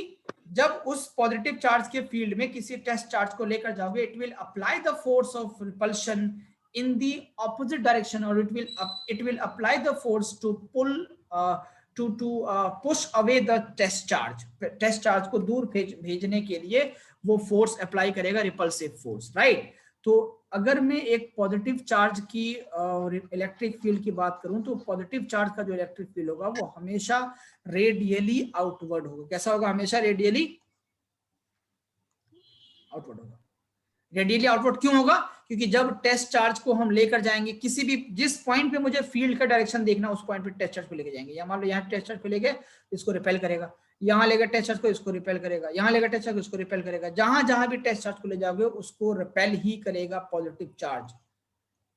जब उस पॉजिटिव चार्ज के फील्ड में किसी टेस्ट चार्ज को लेकर जाओगे, it will apply the force of repulsion in the opposite direction, और it will apply the force to pull to push away the test charge. Test charge को दूर भेजने के लिए वो फोर्स अप्लाई करेगा, रिपल्सिव फोर्स, राइट। तो अगर मैं एक पॉजिटिव चार्ज की इलेक्ट्रिक फील्ड की बात करूं तो पॉजिटिव चार्ज का जो इलेक्ट्रिक फील्ड होगा वो हमेशा रेडियली आउटवर्ड होगा। कैसा होगा, हमेशा रेडियली आउटवर्ड होगा। रेडियली आउटवर्ड क्यों होगा, क्योंकि जब टेस्ट चार्ज को हम लेकर जाएंगे किसी भी, जिस पॉइंट पे मुझे फील्ड का डायरेक्शन देखना उस पॉइंट पे टेस्ट चार्ज को लेकर जाएंगे। या मान लो यहाँ टेस्ट चार्ज को लेके इसको रिपेल करेगा, यहाँ लेगा टेस्ट चार्ज को इसको रिपेल करेगा, यहाँ लेगा टेस्ट चार्ज को इसको रिपेल करेगा, जहां जहां भी टेस्ट चार्ज को ले जाओगे उसको रिपेल ही करेगा पॉजिटिव चार्ज।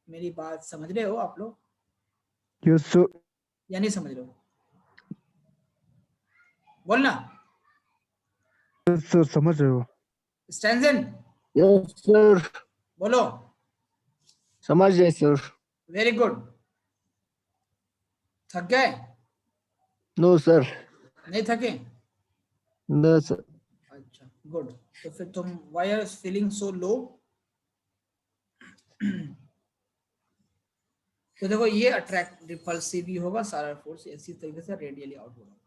मेरी बात समझ रहे हो आप लोग यस सर, या नहीं समझ रहे हो, बोलना। यस सर, समझ रहे हो। स्टैंजन यस सर, बोलो। समझ गए सर। Very good. थक गए? नो सर, नहीं थके? No sir. अच्छा गुड। तो फिर तुम why are feeling so low? तो देखो ये अट्रैक्ट रिपल्सिव भी होगा, सारा फोर्स इसी तरीके से रेडियली आउटवर्ड होगा।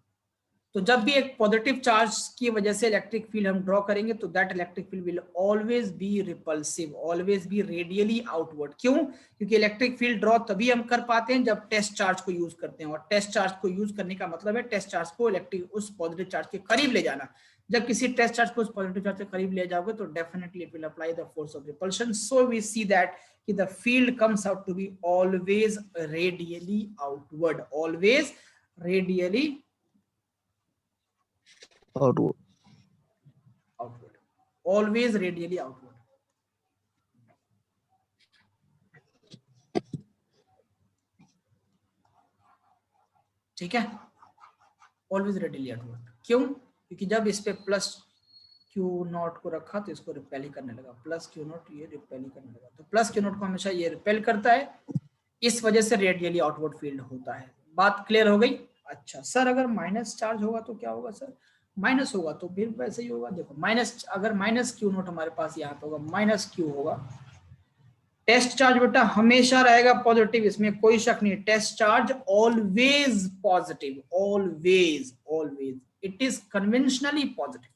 तो जब भी एक पॉजिटिव चार्ज की वजह से इलेक्ट्रिक फील्ड हम ड्रॉ करेंगे तो that electric field will always be repulsive, always be radially outward. क्यों? क्योंकि इलेक्ट्रिक फील्ड ड्रॉ तभी हम कर पाते हैं जब टेस्ट चार्ज को यूज करते हैं, और टेस्ट चार्ज को यूज करने का मतलब है टेस्ट चार्ज को इलेक्ट्रिक उस पॉजिटिव चार्ज के करीब ले जाना। जब किसी टेस्ट चार्ज को उस पॉजिटिव चार्ज के करीब ले जाओगे तो definitely it will apply the force of repulsion. So we see that कि the field comes out to be always radially outward, always radially outward, outward, always radially outward. ठीक है, always radially outward। क्यों? क्योंकि जब इस पे plus Q not को रखा तो इसको रिपेल ही करने लगा, प्लस क्यू नॉट ये रिपेल ही करने लगा, तो प्लस क्यू नॉट को हमेशा ये रिपेल करता है, इस वजह से रेडियली आउटवर्ड फील्ड होता है। बात क्लियर हो गई? अच्छा सर, अगर माइनस चार्ज होगा तो क्या होगा सर? माइनस होगा तो फिर वैसे ही होगा। देखो माइनस, अगर माइनस क्यू नॉट हमारे पास यहाँ पे होगा, माइनस क्यू होगा, टेस्ट चार्ज बेटा हमेशा रहेगा पॉजिटिव, इसमें कोई शक नहीं। Test charge always positive, always always, it is conventionally positive.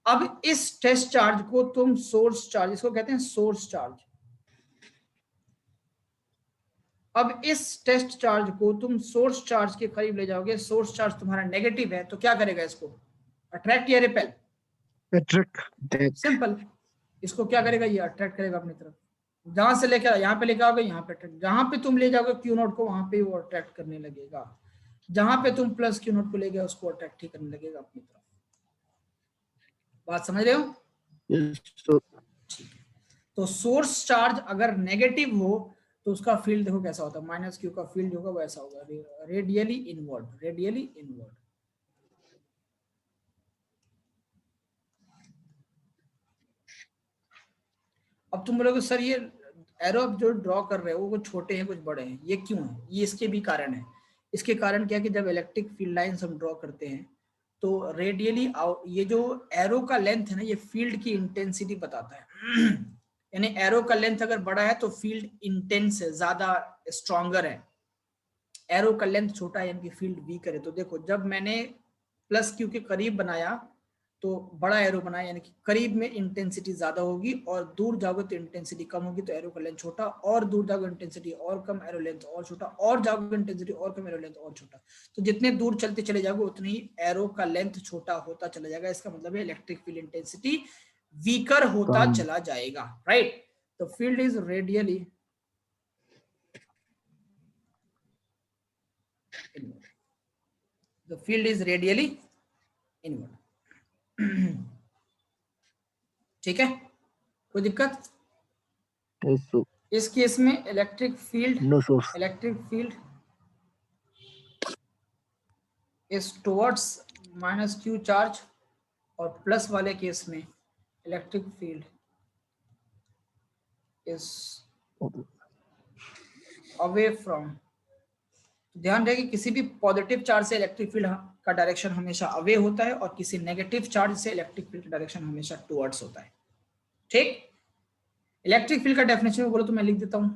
अब इस टेस्ट चार्ज को तुम सोर्स चार्ज, इसको कहते हैं सोर्स चार्ज। अब इस टेस्ट चार्ज को तुम सोर्स चार्ज के करीब ले जाओगे, सोर्स चार्ज तुम्हारा नेगेटिव है तो क्या करेगा? इसको अट्रैक्ट या रिपेल? अट्रैक्ट। सिंपल। इसको क्या करेगा? ये अट्रैक्ट करेगा अपनी तरफ। जहां से लेकर यहाँ पे लेकर आओगे, यहाँ पे अट्रैक्ट, जहां पे तुम ले जाओगे क्यू नोट को वहां पे वो अट्रैक्ट करने लगेगा, जहां पे तुम प्लस क्यू नोट को ले गए उसको अट्रैक्ट ही करने लगेगा अपनी तरफ। बात समझ रहे हो? Yes sir. ठीक है। तो सोर्स चार्ज अगर नेगेटिव हो तो उसका फील्ड देखो कैसा होता है, माइनस क्यू का फील्ड होगा वैसा होगा, रेडियली इनवर्ड, रेडियली इनवर्ड। अब तुम बोलोगे सर ये एरो जो ड्रॉ कर रहे हो वो कुछ छोटे हैं कुछ बड़े हैं, ये क्यों है? ये इसके भी कारण है। इसके कारण क्या कि जब इलेक्ट्रिक फील्ड लाइंस हम ड्रॉ करते हैं तो रेडियली ये जो एरो का लेंथ है ना, ये फील्ड की इंटेंसिटी बताता है। यानी एरो का लेंथ अगर बड़ा है तो फील्ड इंटेंस है, ज्यादा स्ट्रॉन्गर है। एरो का लेंथ छोटा है यानी कि फील्ड वीक है। तो देखो जब मैंने प्लस क्यू के करीब बनाया तो बड़ा एरो बनाया, यानी कि करीब में इंटेंसिटी ज्यादा होगी और दूर जाओगे तो इंटेंसिटी कम होगी, तो एरो का लेंथ छोटा, और दूर जाओगे इंटेंसिटी और कम, एरो लेंथ और छोटा, और जाओगे इंटेंसिटी और कम, एरो लेंथ और छोटा। तो जितने दूर चलते चले जाओगे उतनी एरो का लेंथ छोटा होता चला जाएगा। इसका मतलब है इलेक्ट्रिक फील्ड इंटेंसिटी वीकर होता कम। चला जाएगा, राइट। तो field is radially inward, the field is radially inward। ठीक है, कोई दिक्कत? Yes, sir. इस केस में electric field, No, sir. Electric field is towards minus Q charge, और प्लस वाले केस में electric field is Okay. Away from. ध्यान रहे कि किसी भी पॉजिटिव चार्ज से इलेक्ट्रिक फील्ड का डायरेक्शन हमेशा अवे होता है और किसी नेगेटिव चार्ज से इलेक्ट्रिक फील्ड का डायरेक्शन हमेशा टुवर्ड्स होता है। ठीक, इलेक्ट्रिक फील्ड का डेफिनेशन में बोलो तो मैं लिख देता हूं,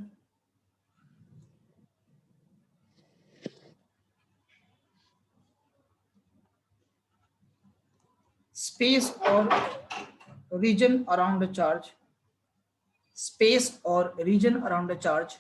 space or region around a charge, space or region around a charge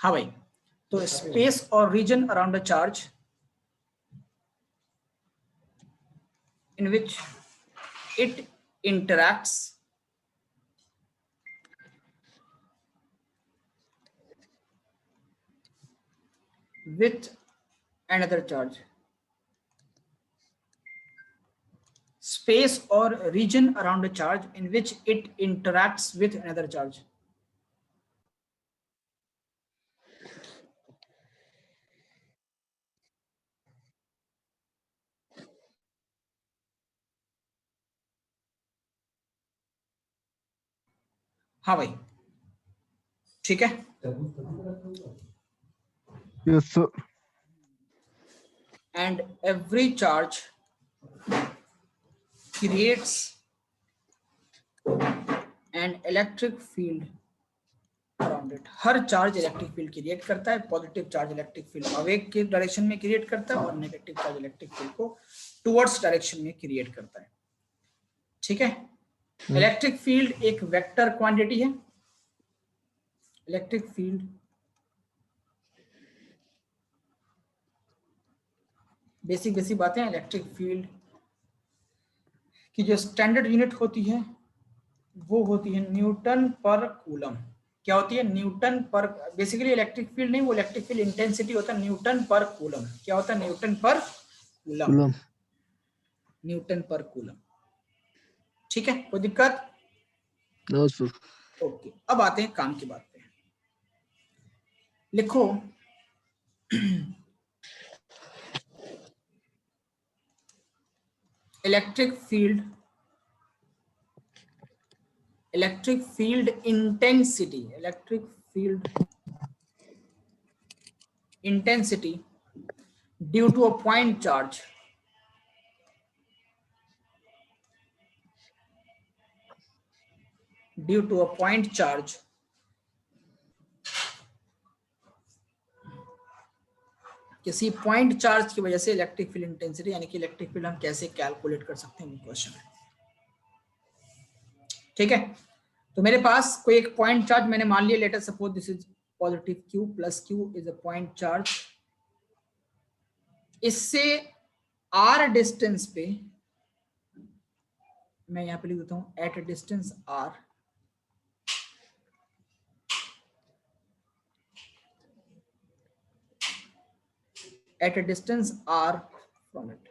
हाँ भाई, तो स्पेस और region around a charge in which it interacts with another charge, space or region around a charge in which it interacts with another charge। हाँ भाई, ठीक है। Yes, sir. And every charge creates an electric field around it। Her charge electric field create करता है। Positive charge electric field away के direction में create करता है और नेगेटिव चार्ज इलेक्ट्रिक फील्ड को टुवर्ड्स डायरेक्शन में क्रिएट करता है। ठीक है, इलेक्ट्रिक फील्ड एक वेक्टर क्वांटिटी है। इलेक्ट्रिक फील्ड बेसिक बेसिक बातें, इलेक्ट्रिक फील्ड की जो स्टैंडर्ड यूनिट होती है वो होती है न्यूटन पर कूलम। क्या होती है? न्यूटन पर, बेसिकली इलेक्ट्रिक फील्ड नहीं, वो इलेक्ट्रिक फील्ड इंटेंसिटी होता है न्यूटन पर कूलम। क्या होता है? न्यूटन पर कूलम, Coulomb. न्यूटन पर कूलम। ठीक है, कोई दिक्कत? No, sir. ओके, अब आते हैं काम की बात पे। लिखो electric field electric field intensity, electric field intensity due to a point charge, due to a point charge किसी पॉइंट चार्ज की वजह से इलेक्ट्रिक फील्ड इंटेंसिटी यानी कि इलेक्ट्रिक फील्ड हम कैसे कैलकुलेट कर सकते हैं, वो क्वेश्चन है। ठीक है, तो मेरे पास कोई एक पॉइंट चार्ज मैंने मान लिया, let us suppose this is positive q plus q is a point charge. इससे r डिस्टेंस पे मैं यहां पे लिख देता हूं at a distance r, at a distance r from it,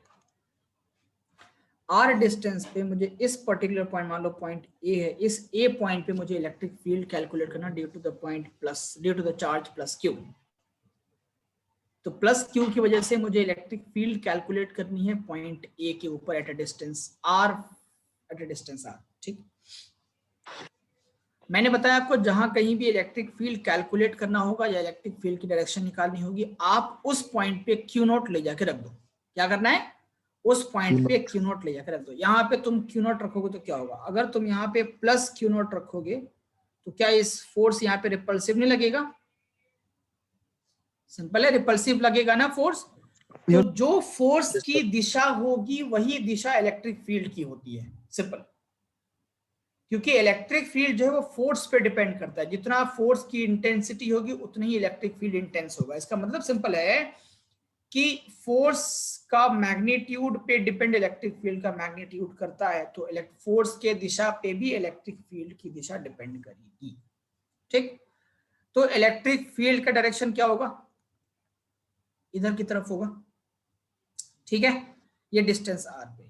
r distance पे मुझे इस पर्टिकुलर पॉइंट, मान लो पॉइंट a है, इस a पॉइंट पे मुझे इलेक्ट्रिक फील्ड कैलकुलेट करना due to the point plus, due to the charge plus q। तो प्लस q की वजह से मुझे इलेक्ट्रिक फील्ड कैलकुलेट करनी है पॉइंट a के ऊपर at a distance r, at a distance r। ठीक, मैंने बताया आपको जहां कहीं भी इलेक्ट्रिक फील्ड कैलकुलेट करना होगा या इलेक्ट्रिक फील्ड की डायरेक्शन निकालनी होगी, आप उस पॉइंट पे क्यू नॉट ले जाके रख दो। क्या करना है, उस पॉइंट पे क्यू नॉट ले जाकर रख दो। यहाँ पे तुम क्यू नॉट रखोगे तो क्या होगा, अगर तुम यहाँ पे प्लस क्यू नॉट रखोगे तो क्या इस फोर्स यहाँ पे रिपल्सिव नहीं लगेगा? सिंपल है, रिपल्सिव लगेगा ना फोर्स। तो जो फोर्स की दिशा होगी वही दिशा इलेक्ट्रिक फील्ड की होती है, सिंपल। क्योंकि इलेक्ट्रिक फील्ड जो है वो फोर्स पे डिपेंड करता है, जितना फोर्स की इंटेंसिटी होगी उतनी ही इलेक्ट्रिक फील्ड इंटेंस होगा। इसका मतलब सिंपल है कि फोर्स का मैग्नीट्यूड पे डिपेंड इलेक्ट्रिक फील्ड का मैग्नीट्यूड करता है, तो फोर्स के दिशा पे भी इलेक्ट्रिक फील्ड की दिशा डिपेंड करेगी। ठीक, तो इलेक्ट्रिक फील्ड का डायरेक्शन क्या होगा, इधर की तरफ होगा। ठीक है, ये डिस्टेंस r पे।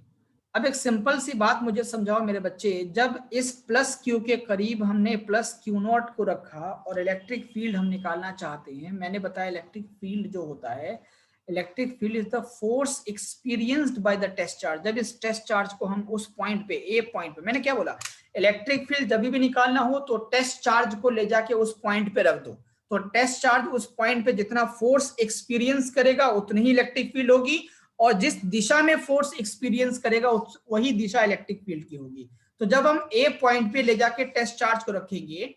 अब एक सिंपल सी बात मुझे समझाओ मेरे बच्चे, जब इस प्लस क्यू के करीब हमने प्लस क्यू नॉट को रखा और इलेक्ट्रिक फील्ड हम निकालना चाहते हैं, मैंने बताया इलेक्ट्रिक फील्ड जो होता है, electric field is the force experienced by the test charge. जब इस टेस्ट चार्ज को हम उस पॉइंट पे, ए पॉइंट पे, मैंने क्या बोला, इलेक्ट्रिक फील्ड जब भी निकालना हो तो टेस्ट चार्ज को ले जाके उस पॉइंट पे रख दो। तो टेस्ट चार्ज उस पॉइंट पे जितना फोर्स एक्सपीरियंस करेगा उतनी ही इलेक्ट्रिक फील्ड होगी, और जिस दिशा में फोर्स एक्सपीरियंस करेगा वही दिशा इलेक्ट्रिक फील्ड की होगी। तो जब हम ए पॉइंट पे ले जाके टेस्ट चार्ज को रखेंगे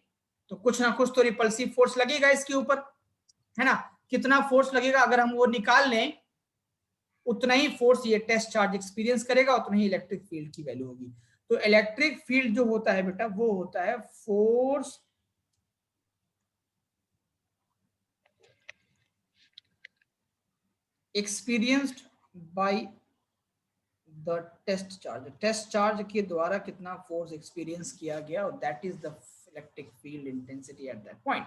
तो कुछ ना कुछ तो रिपल्सिव फोर्स लगेगा इसके ऊपर, है ना। कितना फोर्स लगेगा, अगर हम वो निकाल लें उतना ही फोर्स ये टेस्ट चार्ज एक्सपीरियंस करेगा, उतना ही इलेक्ट्रिक फील्ड की वैल्यू होगी। तो इलेक्ट्रिक फील्ड जो होता है बेटा वो होता है force experienced by the test charge, test charge के द्वारा कितना फोर्स एक्सपीरियंस किया गया, और that is the electric field intensity at that point.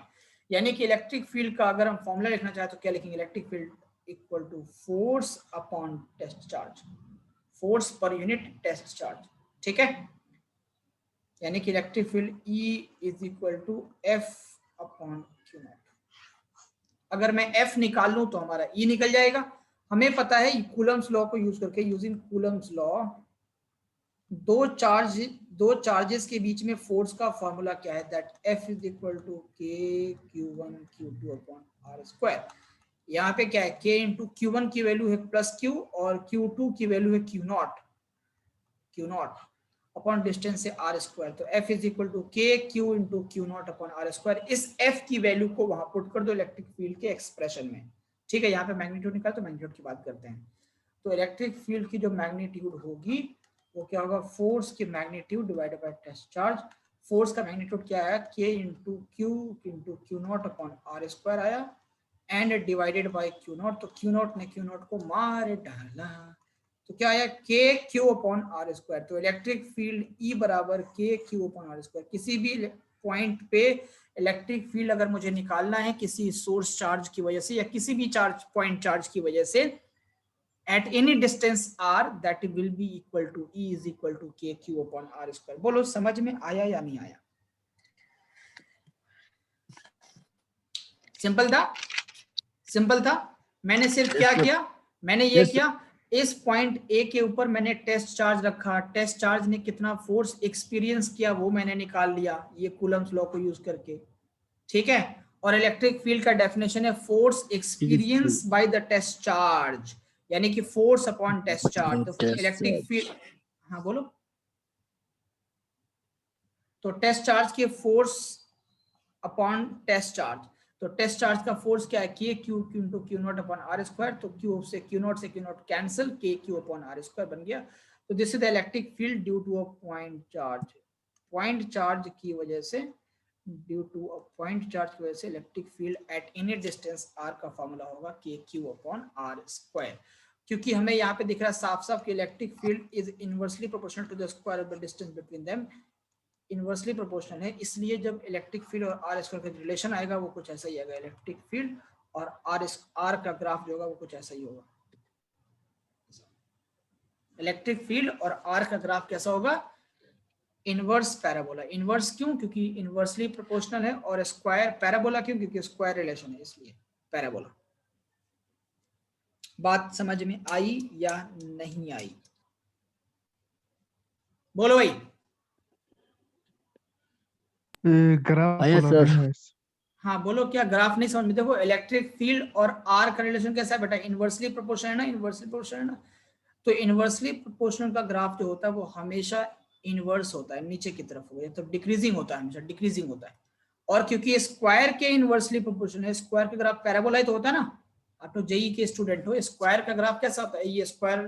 यानी कि इलेक्ट्रिक फील्ड का अगर हम फॉर्मूला लिखना चाहे तो क्या लिखेंगे, electric field equal to force upon test charge, force per unit test charge. ठीक है, यानी कि electric field E is equal to F upon Q nought. अगर मैं F निकाल लूं तो हमारा E निकल जाएगा। हमें पता है कूलम्स लॉ को यूज करके, यूजिंग कूलम्स लॉ, दो चार्जेस के बीच में फोर्स का फॉर्मूला क्या है, that F is equal to K Q1 Q2 upon R square. यहाँ पे क्या है, K इंटू Q1 की वैल्यू है प्लस Q और Q2 की वैल्यू है Q नॉट अपॉन डिस्टेंस से R स्क्वायर। तो F is equal to K Q into Q not upon R square. इस F की वैल्यू को वहां पुट कर दो इलेक्ट्रिक फील्ड के एक्सप्रेशन में। ठीक है, यहाँ पे मैग्नीट्यूड निकाल, तो मैग्नीट्यूड की बात करते हैं। तो इलेक्ट्रिक फील्ड की जो मैग्नीट्यूड होगी वो क्या होगा, फोर्स की magnitude divided by test charge. Force का मैग्नीट्यूड क्या आया, K into Q not upon R square आया, and divided by Q not. तो Q नॉट ने Q नॉट को मार डाला, तो क्या आया, K Q upon R square. तो इलेक्ट्रिक फील्ड E बराबर K Q upon R square. किसी भी पॉइंट पे इलेक्ट्रिक फील्ड अगर मुझे निकालना है किसी सोर्स चार्ज की वजह से या किसी भी चार्ज पॉइंट चार्ज की वजह से, at any distance r, that will be equal to E is equal to K Q upon R square। बोलो समझ में आया या नहीं आया? सिंपल था, सिंपल था। मैंने सिर्फ क्या किया, मैंने ये किया, इस पॉइंट ए के ऊपर मैंने टेस्ट चार्ज रखा, टेस्ट चार्ज ने कितना फोर्स एक्सपीरियंस किया वो मैंने निकाल लिया ये कूलम्स लॉ को यूज करके, ठीक है। और इलेक्ट्रिक फील्ड का डेफिनेशन है force experience by the test charge, यानी कि फोर्स अपॉन टेस्ट चार्ज। तो इलेक्ट्रिक फील्ड, हाँ बोलो, तो टेस्ट चार्ज के फोर्स अपॉन टेस्ट चार्ज, तो टेस्ट चार्ज का फोर्स क्या है, K q q into q nought upon r square, तो क्यू से q nought cancel, K q upon r square बन गया। तो this is the electric field due to a point charge, point charge की वजह से, due to a point charge की वजह से electric field at any distance r का फॉर्मूला होगा K q upon r square, क्योंकि हमें यहाँ पे दिख रहा है साफ साफ कि electric field is inversely proportional to the square of the distance between them, inversely proportional है, इसलिए जब इलेक्ट्रिक फील्ड और आर स्क्वायर का रिलेशन आएगा वो कुछ ऐसा ही आएगा, इलेक्ट्रिक फील्ड और आर का ग्राफ जो होगा वो कुछ ऐसा ही होगा, इलेक्ट्रिक फील्ड और आर का ग्राफ कैसा होगा, इनवर्स पैराबोला। इनवर्स क्यों, क्योंकि इनवर्सली प्रोपोर्शनल है, और स्क्वायर पैराबोला क्यों, क्योंकि स्क्वायर रिलेशन है इसलिए पैराबोला। बात समझ में आई या नहीं आई, बोलो भाई। ग्राफ आया वाला सर। नहीं है। हाँ बोलो, क्या ग्राफ नहीं समझ में? देखो इलेक्ट्रिक फील्ड और आर का रिलेशन कैसा है बेटा, इनवर्सली प्रोपोर्शनल है ना, इनवर्सली प्रोपोर्शनल है ना, तो इनवर्सली प्रोपोर्शनल का ग्राफ जो होता है वो हमेशा इनवर्स होता है, नीचे की तरफ हो, तो डिक्रीजिंग होता है, हमेशा डिक्रीजिंग होता है। और क्योंकि स्क्वायर के इनवर्सली प्रोपोर्शनल है, स्क्वायर का ग्राफ पैराबोला तो होता है ना, आप तो जेई के स्टूडेंट हो, स्क्वायर का ग्राफ कैसा होता है, ये स्क्वायर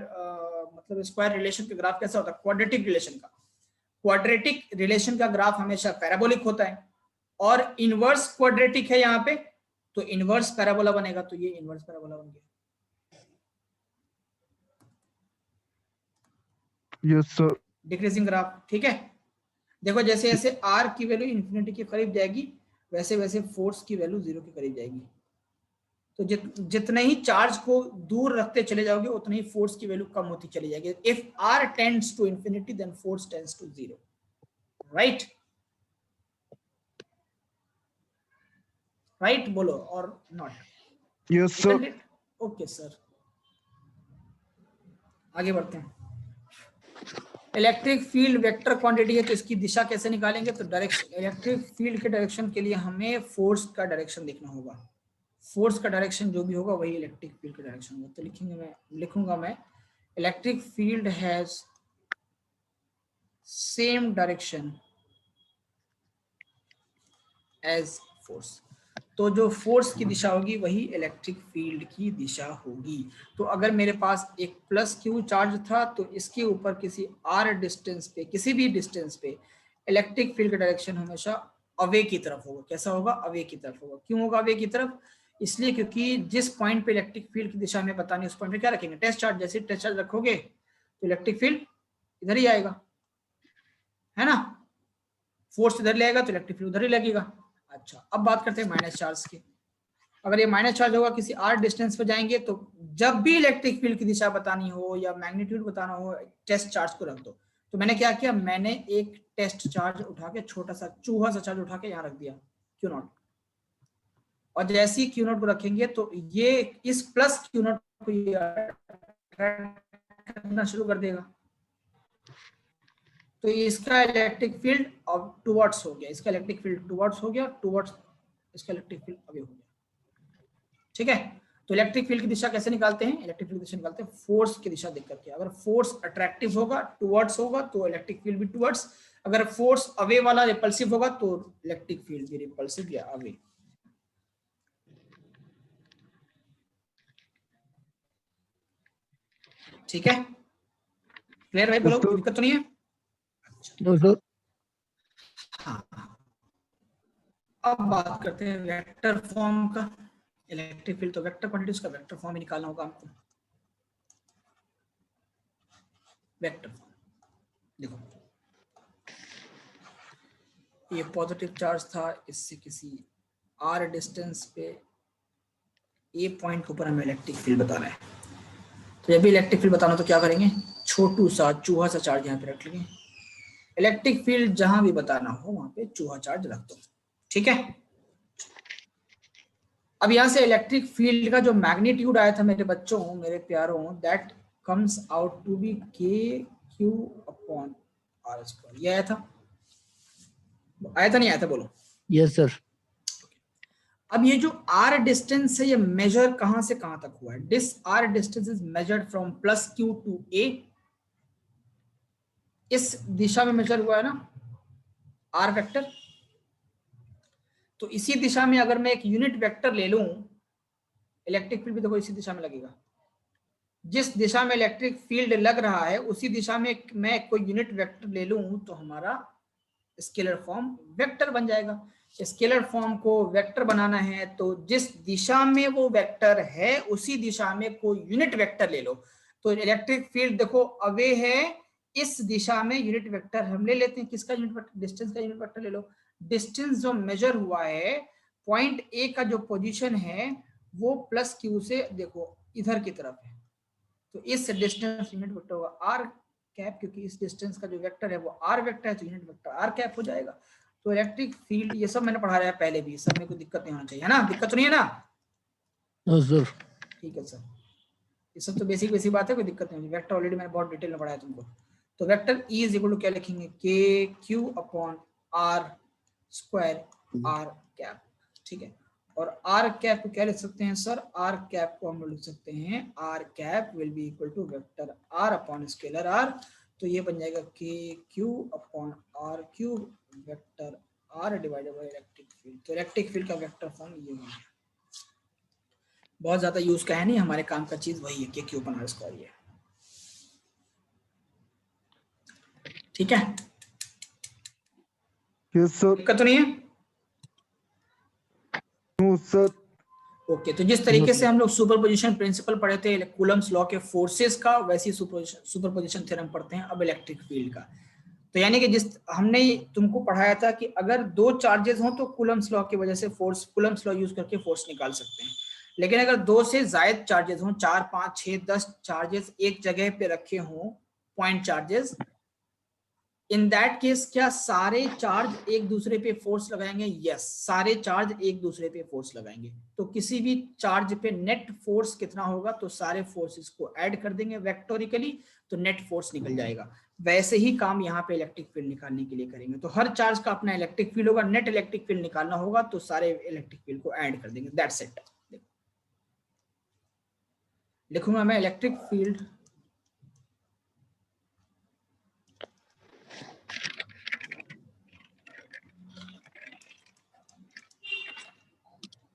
मतलब स्क्वायर रिलेशन का ग्राफ कैसा होता है, क्वाड्रेटिक रिलेशन का, क्वाड्रेटिक रिलेशन का ग्राफ हमेशा पैराबोलिक होता है, और इनवर्स क्वाड्रेटिक है यहाँ पे, तो इनवर्स पैराबोला बनेगा, तो ये इनवर्स पैराबोला बन गया। Yes sir. डिक्रीजिंग ग्राफ, ठीक है। देखो जैसे जैसे आर की वैल्यू इन्फिनिटी के करीब जाएगी वैसे वैसे फोर्स की वैल्यू 0 के करीब जाएगी, तो जितने ही चार्ज को दूर रखते चले जाओगे उतनी ही फोर्स की वैल्यू कम होती चली जाएगी। If r tends to infinity then force tends to 0, right, right बोलो और not, yes sir. Okay sir. आगे बढ़ते हैं। इलेक्ट्रिक फील्ड वेक्टर क्वांटिटी है, तो इसकी दिशा कैसे निकालेंगे, तो डायरेक्शन, इलेक्ट्रिक फील्ड के डायरेक्शन के लिए हमें फोर्स का डायरेक्शन देखना होगा, फोर्स का डायरेक्शन जो भी होगा वही इलेक्ट्रिक फील्ड का डायरेक्शन होगा। तो लिखूंगा मैं electric field has same direction as force, तो जो फोर्स की दिशा होगी वही इलेक्ट्रिक फील्ड की दिशा होगी। तो अगर मेरे पास एक प्लस क्यू चार्ज था तो इसके ऊपर किसी आर डिस्टेंस पे, किसी भी डिस्टेंस पे इलेक्ट्रिक फील्ड का डायरेक्शन हमेशा अवे की तरफ होगा। कैसा होगा, अवे की तरफ होगा। क्यों होगा अवे की तरफ, इसलिए क्योंकि जिस पॉइंट पे इलेक्ट्रिक फील्ड की दिशा हमें बतानी उस पॉइंट पे क्या रखेंगे, टेस्ट चार्ज। जैसे टेस्ट चार्ज रखोगे तो इलेक्ट्रिक फील्ड इधर ही आएगा, है ना, फोर्स इधर लगेगा तो इलेक्ट्रिक फील्ड उधर ही लगेगा। अच्छा अब बात करते हैं माइनस चार्ज की। अगर ये माइनस चार्ज होगा किसी आर डिस्टेंस पे जाएंगे तो जब भी इलेक्ट्रिक फील्ड की दिशा बतानी हो या मैग्नीट्यूड बताना हो टेस्ट चार्ज को रख दो। तो मैंने क्या किया, मैंने एक टेस्ट चार्ज उठा के, छोटा सा चूहा सा चार्ज उठा के यहाँ रख दिया क्यू नॉट, और जैसे ही क्यू नॉट को रखेंगे तो ये इस प्लस क्यू नॉट को करना शुरू कर देगा, तो इसका इलेक्ट्रिक फील्ड अब टुवर्ड्स हो गया, इसका इलेक्ट्रिक फील्ड टुवर्ड्स हो गया, टुवर्ड्स इसका इलेक्ट्रिक फील्ड अवे हो गया। ठीक है, तो इलेक्ट्रिक फील्ड की दिशा कैसे निकालते हैं, इलेक्ट्रिक फील्ड की दिशा निकालते हैं फोर्स की दिशा देख करके। अगर फोर्स अट्रैक्टिव होगा, टुवर्ड्स होगा, तो इलेक्ट्रिक फील्ड भी टुवर्ड्स, अगर फोर्स अवे वाला रिपल्सिव होगा तो इलेक्ट्रिक फील्ड भी रिपल्सिव या अवे। ठीक है, क्लियर भाई, बोलो कोई दिक्कत तो नहीं है? No sir. हाँ, अब बात करते हैं वेक्टर फॉर्म का। इलेक्ट्रिक फील्ड तो वेक्टर क्वांटिटीज का वेक्टर फॉर्म ही निकालना होगा हमको। वेक्टर फॉर्म देखो, ये पॉजिटिव चार्ज था, इससे किसी आर डिस्टेंस पे ए पॉइंट के ऊपर हमें इलेक्ट्रिक फील्ड बताना है। तो जब भी इलेक्ट्रिक फील्ड बताना तो क्या करेंगे, छोटू सा चूहा सा चार्ज यहाँ पे रख लेंगे। इलेक्ट्रिक फील्ड जहां भी बताना हो वहां पे चूहा चार्ज रख दो। ठीक है, अब यहां से इलेक्ट्रिक फील्ड का जो मैग्नीट्यूड आया था मेरे बच्चों, मेरे प्यारों, that comes out to be KQ upon R square। ये आया था नहीं आया था बोलो। Yes, sir. अब ये जो R डिस्टेंस है ये मेजर कहां से कहां तक हुआ है? This R distance is measured from plus Q to A। इस दिशा में मेजर हुआ है ना R वेक्टर। तो इसी दिशा में अगर मैं एक यूनिट वेक्टर ले लूं, इलेक्ट्रिक फील्ड भी देखो इसी दिशा में लगेगा। जिस दिशा में इलेक्ट्रिक फील्ड लग रहा है उसी दिशा में मैं कोई यूनिट वेक्टर ले लूं तो हमारा स्केलर फॉर्म वेक्टर बन जाएगा। स्केलर फॉर्म को वेक्टर बनाना है तो जिस दिशा में वो वेक्टर है उसी दिशा में कोई यूनिट वेक्टर ले लो। तो इलेक्ट्रिक फील्ड देखो अवे है, इस दिशा में यूनिट वेक्टर हम ले लेते हैं। किसका यूनिट वेक्टर? डिस्टेंस का यूनिट वेक्टर ले लो। डिस्टेंस जो मेजर हुआ है पॉइंट ए का जो पोजीशन है वो प्लस क्यू से देखो इधर की तरफ है, तो इस डिस्टेंस यूनिट वेक्टर होगा आर कैप, क्योंकि इस डिस्टेंस का जो वेक्टर है वो आर वेक्टर है तो यूनिट वेक्टर आर कैप हो जाएगा। तो इलेक्ट्रिक फील्ड ये सब मैंने पढ़ाया है पहले भी, सब में कोई दिक्कत नहीं होना चाहिए, है ना? दिक्कत तो नहीं है ना? No, sir. ठीक है सर, ये सब तो बेसिक बेसिक बात है, कोई दिक्कत नहीं होगी। वेक्टर ऑलरेडी मैंने बहुत डिटेल में पढ़ाया तुमको। तो vector E is equal to क्या लिखेंगे? K q upon r square r cap. ठीक है, और आर कैप को क्या लिख सकते हैं सर? आर कैप को हम लोग लिख सकते हैं r cap will be equal to vector r upon scalar r. तो ये बन जाएगा K q upon r cube vector r divided by electric field. तो इलेक्ट्रिक फील्ड का वेक्टर फॉर्म ये है, बहुत ज्यादा यूज का है नहीं, हमारे काम का चीज वही है, K q upon r square ये। ठीक है, Yes, sir. दिक्कत तो नहीं है? No, sir. ओके, तो जिस तरीके से हम लोग सुपरपोजिशन प्रिंसिपल पढ़े थे कूलम्स लॉ के फोर्सेस का, वैसी सुपरपोजिशन थ्योरम पढ़ते हैं अब इलेक्ट्रिक फील्ड का। तो यानी कि जिस हमने तुमको पढ़ाया था कि अगर दो चार्जेस हों तो कूलम्स लॉ की वजह से फोर्स, कूलम्स लॉ यूज करके फोर्स निकाल सकते हैं। लेकिन अगर दो से ज्यादा चार्जेस हों, 4 5 6 10 चार्जेस एक जगह पे रखे हों, point charges, in that case क्या सारे चार्ज एक दूसरे पे फोर्स लगाएंगे? यस, सारे चार्ज एक दूसरे पे फोर्स लगाएंगे। तो किसी भी चार्ज पे नेट फोर्स कितना होगा? तो सारे फोर्सेस को ऐड कर देंगे वेक्टोरिकली, तो नेट फोर्स निकल जाएगा। वैसे ही काम यहाँ पे इलेक्ट्रिक फील्ड निकालने के लिए करेंगे। तो हर चार्ज का अपना इलेक्ट्रिक फील्ड होगा, नेट इलेक्ट्रिक फील्ड निकालना होगा तो सारे इलेक्ट्रिक फील्ड को ऐड कर देंगे। That's it. लिखूंगा मैं electric field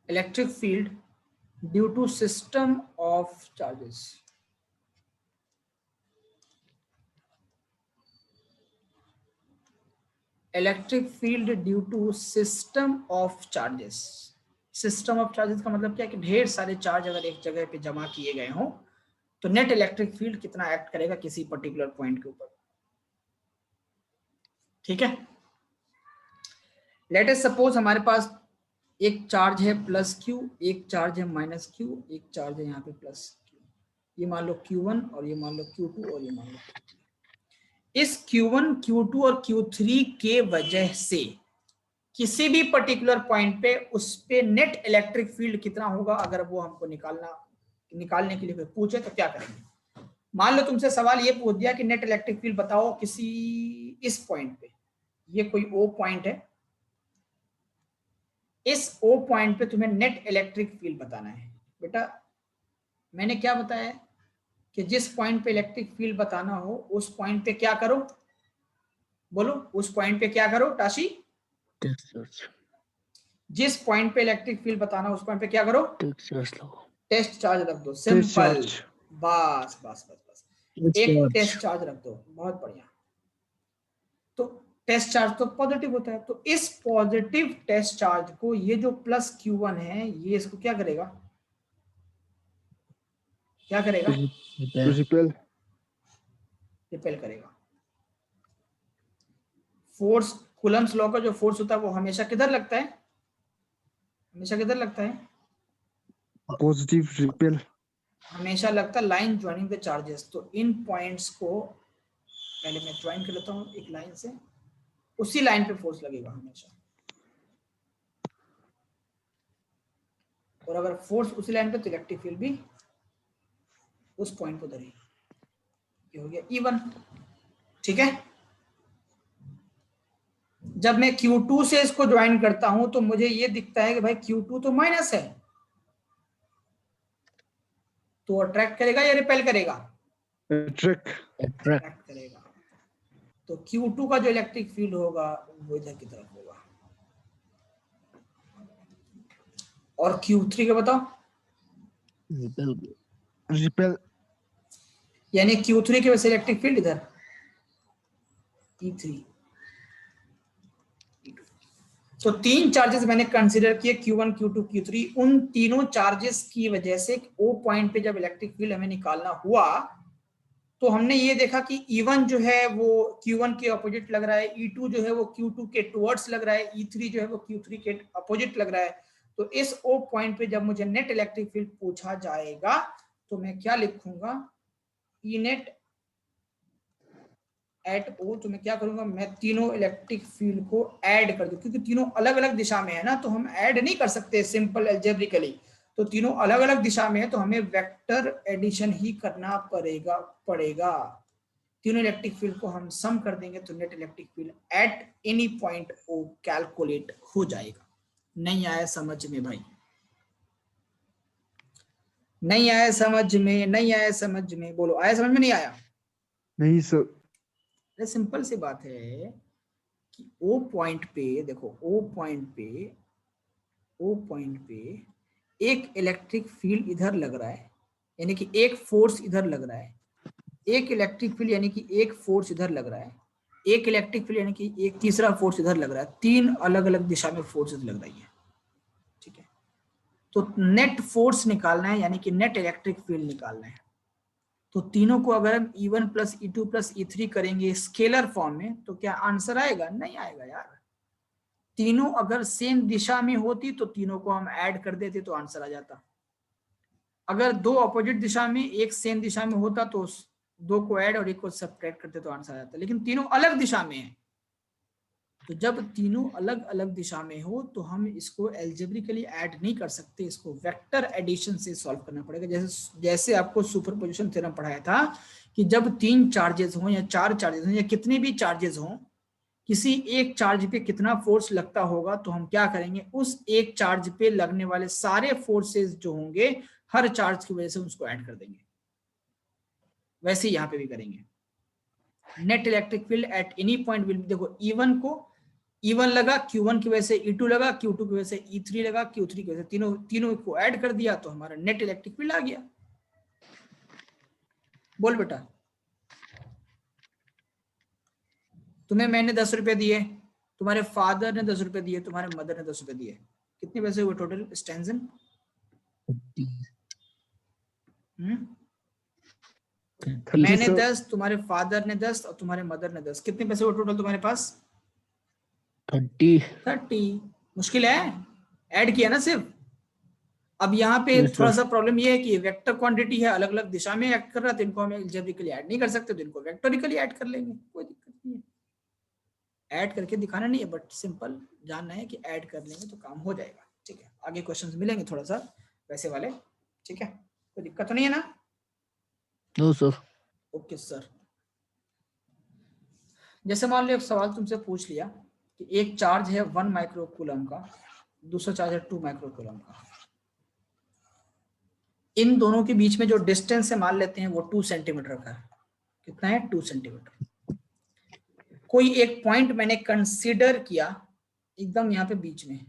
electric field due to system of charges। Electric field due to system of charges. System of charges का मतलब क्या है कि ढेर सारे चार्ज अगर एक जगह पे जमा किए गए हों तो नेट इलेक्ट्रिक फील्ड कितना एक्ट करेगा किसी पर्टिकुलर पॉइंट के ऊपर। ठीक है, लेट अस सपोज हमारे पास एक चार्ज है प्लस क्यू, एक चार्ज है माइनस क्यू, एक चार्ज है यहाँ पे प्लस क्यू। ये मान लो Q1 और ये मान लो Q2 और ये मान लो Q3। इस Q1, Q2 और Q3 के वजह से किसी भी पर्टिकुलर पॉइंट पे उस पे नेट इलेक्ट्रिक फील्ड कितना होगा, अगर वो हमको निकालने के लिए कोई पूछे तो क्या करेंगे? मान लो तुमसे सवाल ये पूछ दिया कि नेट इलेक्ट्रिक फील्ड बताओ किसी इस पॉइंट पे, ये कोई O पॉइंट है, इस O पॉइंट पे तुम्हें नेट इलेक्ट्रिक फील्ड बताना है। बेटा मैंने क्या बताया कि जिस पॉइंट पे इलेक्ट्रिक फील्ड बताना हो उस पॉइंट पे क्या करो? बोलो, उस पॉइंट पे क्या करो टाशी? जिस पॉइंट पे इलेक्ट्रिक फील्ड बताना हो उस पॉइंट पे क्या करो? टेस्ट चार्ज रख दो, सिंपल। बस बस बस बस, एक टेस्ट चार्ज रख दो, बहुत बढ़िया। तो टेस्ट चार्ज तो पॉजिटिव होता है, तो इस पॉजिटिव टेस्ट चार्ज को ये जो प्लस Q1 है ये इसको क्या करेगा? क्या करेगा? रिपेल करेगा। फोर्स, कूलम्स लॉ का जो फोर्स होता है वो हमेशा किधर लगता है? हमेशा किधर लगता है? पॉजिटिव रिपेल हमेशा लगता है लाइन ज्वाइनिंग द चार्जेस। तो इन पॉइंट्स को पहले मैं ज्वाइन कर लेता हूं एक लाइन से, उसी लाइन पे फोर्स लगेगा हमेशा। और अगर फोर्स उसी लाइन पे तो इलेक्ट्रिक फील्ड भी उस पॉइंट को धरेगी। ये हो गया E1, ठीक है। जब मैं Q2 से इसको ज्वाइन करता हूं तो मुझे ये दिखता है कि भाई Q2 तो माइनस है, तो अट्रैक्ट करेगा या रिपेल करेगा? Attract. Attract. अट्रैक्ट करेगा। तो Q2 का जो इलेक्ट्रिक फील्ड होगा वो इधर की तरफ होगा। और Q3 का बताओ, Repel. Repel. यानी Q3 की वजह से इलेक्ट्रिक फील्ड इधर E3। तो तीन चार्जेस मैंने कंसीडर किए Q1, Q2, Q3। उन तीनों चार्जेस की वजह से O पॉइंट पे जब इलेक्ट्रिक फील्ड हमें निकालना हुआ तो हमने ये देखा कि E1 जो है वो Q1 के अपोजिट लग रहा है, E2 जो है वो Q2 के टुवर्ड्स लग रहा है, E3 जो है वो Q3 के अपोजिट लग रहा है। तो इस O पॉइंट पे जब मुझे नेट इलेक्ट्रिक फील्ड पूछा जाएगा तो मैं क्या लिखूंगा, E नेट एट O। तो मैं क्या करूंगा, मैं तीनों इलेक्ट्रिक फील्ड को ऐड कर दूं, क्योंकि तीनों अलग अलग दिशा में है ना, तो हम ऐड नहीं कर सकते सिंपल एल्जेब्रिकली। तो तीनों अलग अलग दिशा में है तो हमें वेक्टर एडिशन ही करना पड़ेगा। तीनों इलेक्ट्रिक फील्ड को हम सम कर देंगे तो net electric field at any point O calculate हो जाएगा। नहीं आया समझ में भाई? नहीं आया समझ में? नहीं आया समझ में? बोलो, आया समझ में? नहीं आया? नहीं सर। अरे सिंपल सी बात है कि O पॉइंट पे देखो, O पॉइंट पे एक इलेक्ट्रिक फील्ड इधर लग रहा है, यानी कि एक फोर्स इधर लग रहा है, एक इलेक्ट्रिक फील्ड यानी कि एक फोर्स इधर लग रहा है, एक इलेक्ट्रिक फील्ड यानी कि एक तीसरा फोर्स इधर लग रहा है। तीन अलग अलग दिशा में फोर्सेस लग रही है, ठीक है। तो नेट फोर्स निकालना है, यानी कि नेट इलेक्ट्रिक फील्ड निकालना है। तो तीनों को अगर हम E1 plus E2 plus E3 करेंगे स्केलर फॉर्म में तो क्या आंसर आएगा? नहीं आएगा यार। तीनों अगर सेम दिशा में होती तो तीनों को हम ऐड कर देते तो आंसर आ जाता। अगर दो अपोजिट दिशा में एक सेम दिशा में होता तो दो को ऐड और एक को सब्ट्रैक्ट करते तो आंसर आ जाता, लेकिन तीनों अलग दिशा में है। तो जब तीनों अलग अलग दिशा में हो तो हम इसको एल्जेब्रिकली ऐड नहीं कर सकते, इसको वेक्टर एडिशन से सॉल्व करना पड़ेगा। जैसे आपको सुपरपोजिशन थ्योरम पढ़ाया था कि जब तीन चार्जेस हों या चार चार्जेस हों या कितने भी चार्जेस हों, किसी एक चार्ज पे कितना फोर्स लगता होगा तो हम क्या करेंगे, उस एक चार्ज पे लगने वाले सारे फोर्सेस जो होंगे हर चार्ज की वजह से उसको ऐड कर देंगे। वैसे यहाँ पे भी करेंगे। Net electric field at any point will, देखो E1 को E1 लगा, Q1 की वजह से E2 लगा, Q2 की वजह से E3 लगा, Q3 की वजह से तीनों को ऐड कर दिया तो हमारा नेट इलेक्ट्रिक फील्ड आ गया। बोल बेटा, तुम्हें मैंने 10 रुपए दिए, तुम्हारे फादर ने 10 रुपए दिए, तुम्हारे मदर ने 10 रुपए दिए, कितने पैसे हुए टोटल स्टैंजन? 30. मैंने सर। 10, तुम्हारे फादर ने 10 और तुम्हारे मदर ने 10, कितने पैसे हुए टोटल तुम्हारे पास? 30. 30। मुश्किल है, ऐड किया ना सिर्फ। अब यहाँ पे Yes, थोड़ा sir. सा प्रॉब्लम ये है कि वेक्टर क्वांटिटी है, अलग अलग दिशा में एक्ट कर रहा है, तो इनको हम एल्जेब्रिकली ऐड नहीं कर सकते, तो इनको वेक्टोरिकली ऐड कर लेंगे, कोई दिक्कत नहीं है। ऐड करके दिखाना नहीं है, बट सिंपल जानना है कि ऐड कर लेंगे तो काम हो जाएगा, ठीक है। आगे क्वेश्चंस मिलेंगे थोड़ा सा वैसे वाले, ठीक है, कोई दिक्कत तो नहीं है ना? No, sir. Okay sir. जैसे मान लो एक सवाल तुमसे पूछ लिया कि एक चार्ज है 1 माइक्रोकूलम का, दूसरा चार्ज है 2 माइक्रोकूलम का। इन दोनों के बीच में जो डिस्टेंस है मान लेते हैं वो 2 सेंटीमीटर का है। कितना है? 2 सेंटीमीटर। कोई एक पॉइंट मैंने कंसीडर किया एकदम यहाँ पे बीच में,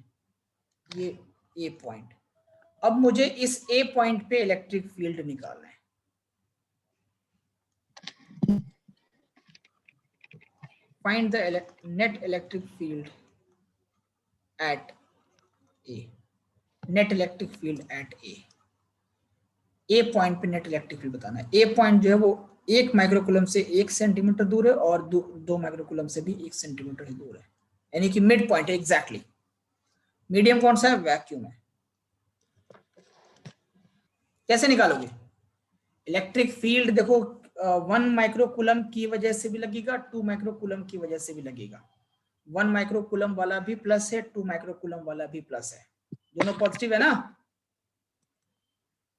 ये ए पॉइंट। अब मुझे इस ए पॉइंट पे इलेक्ट्रिक फील्ड निकालना है। Find the net electric field eight A. Net electric field eight A point पे नेट इलेक्ट्रिक फील्ड बताना है। ए पॉइंट जो है वो 1 माइक्रोकूलम से 1 सेंटीमीटर दूर है और 2 माइक्रोकूलम से भी 1 सेंटीमीटर ही दूर है, यानी कि मिड पॉइंट है एग्जैक्टली। मीडियम कौन सा है? वैक्यूम है। कैसे निकालोगे इलेक्ट्रिक फील्ड? देखो 1 माइक्रोकूलम की वजह से भी लगेगा, 2 माइक्रोकूलम की वजह से भी लगेगा। 1 माइक्रोकूलम वाला भी प्लस है, 2 माइक्रोकूलम वाला भी प्लस है, दोनों पॉजिटिव है ना।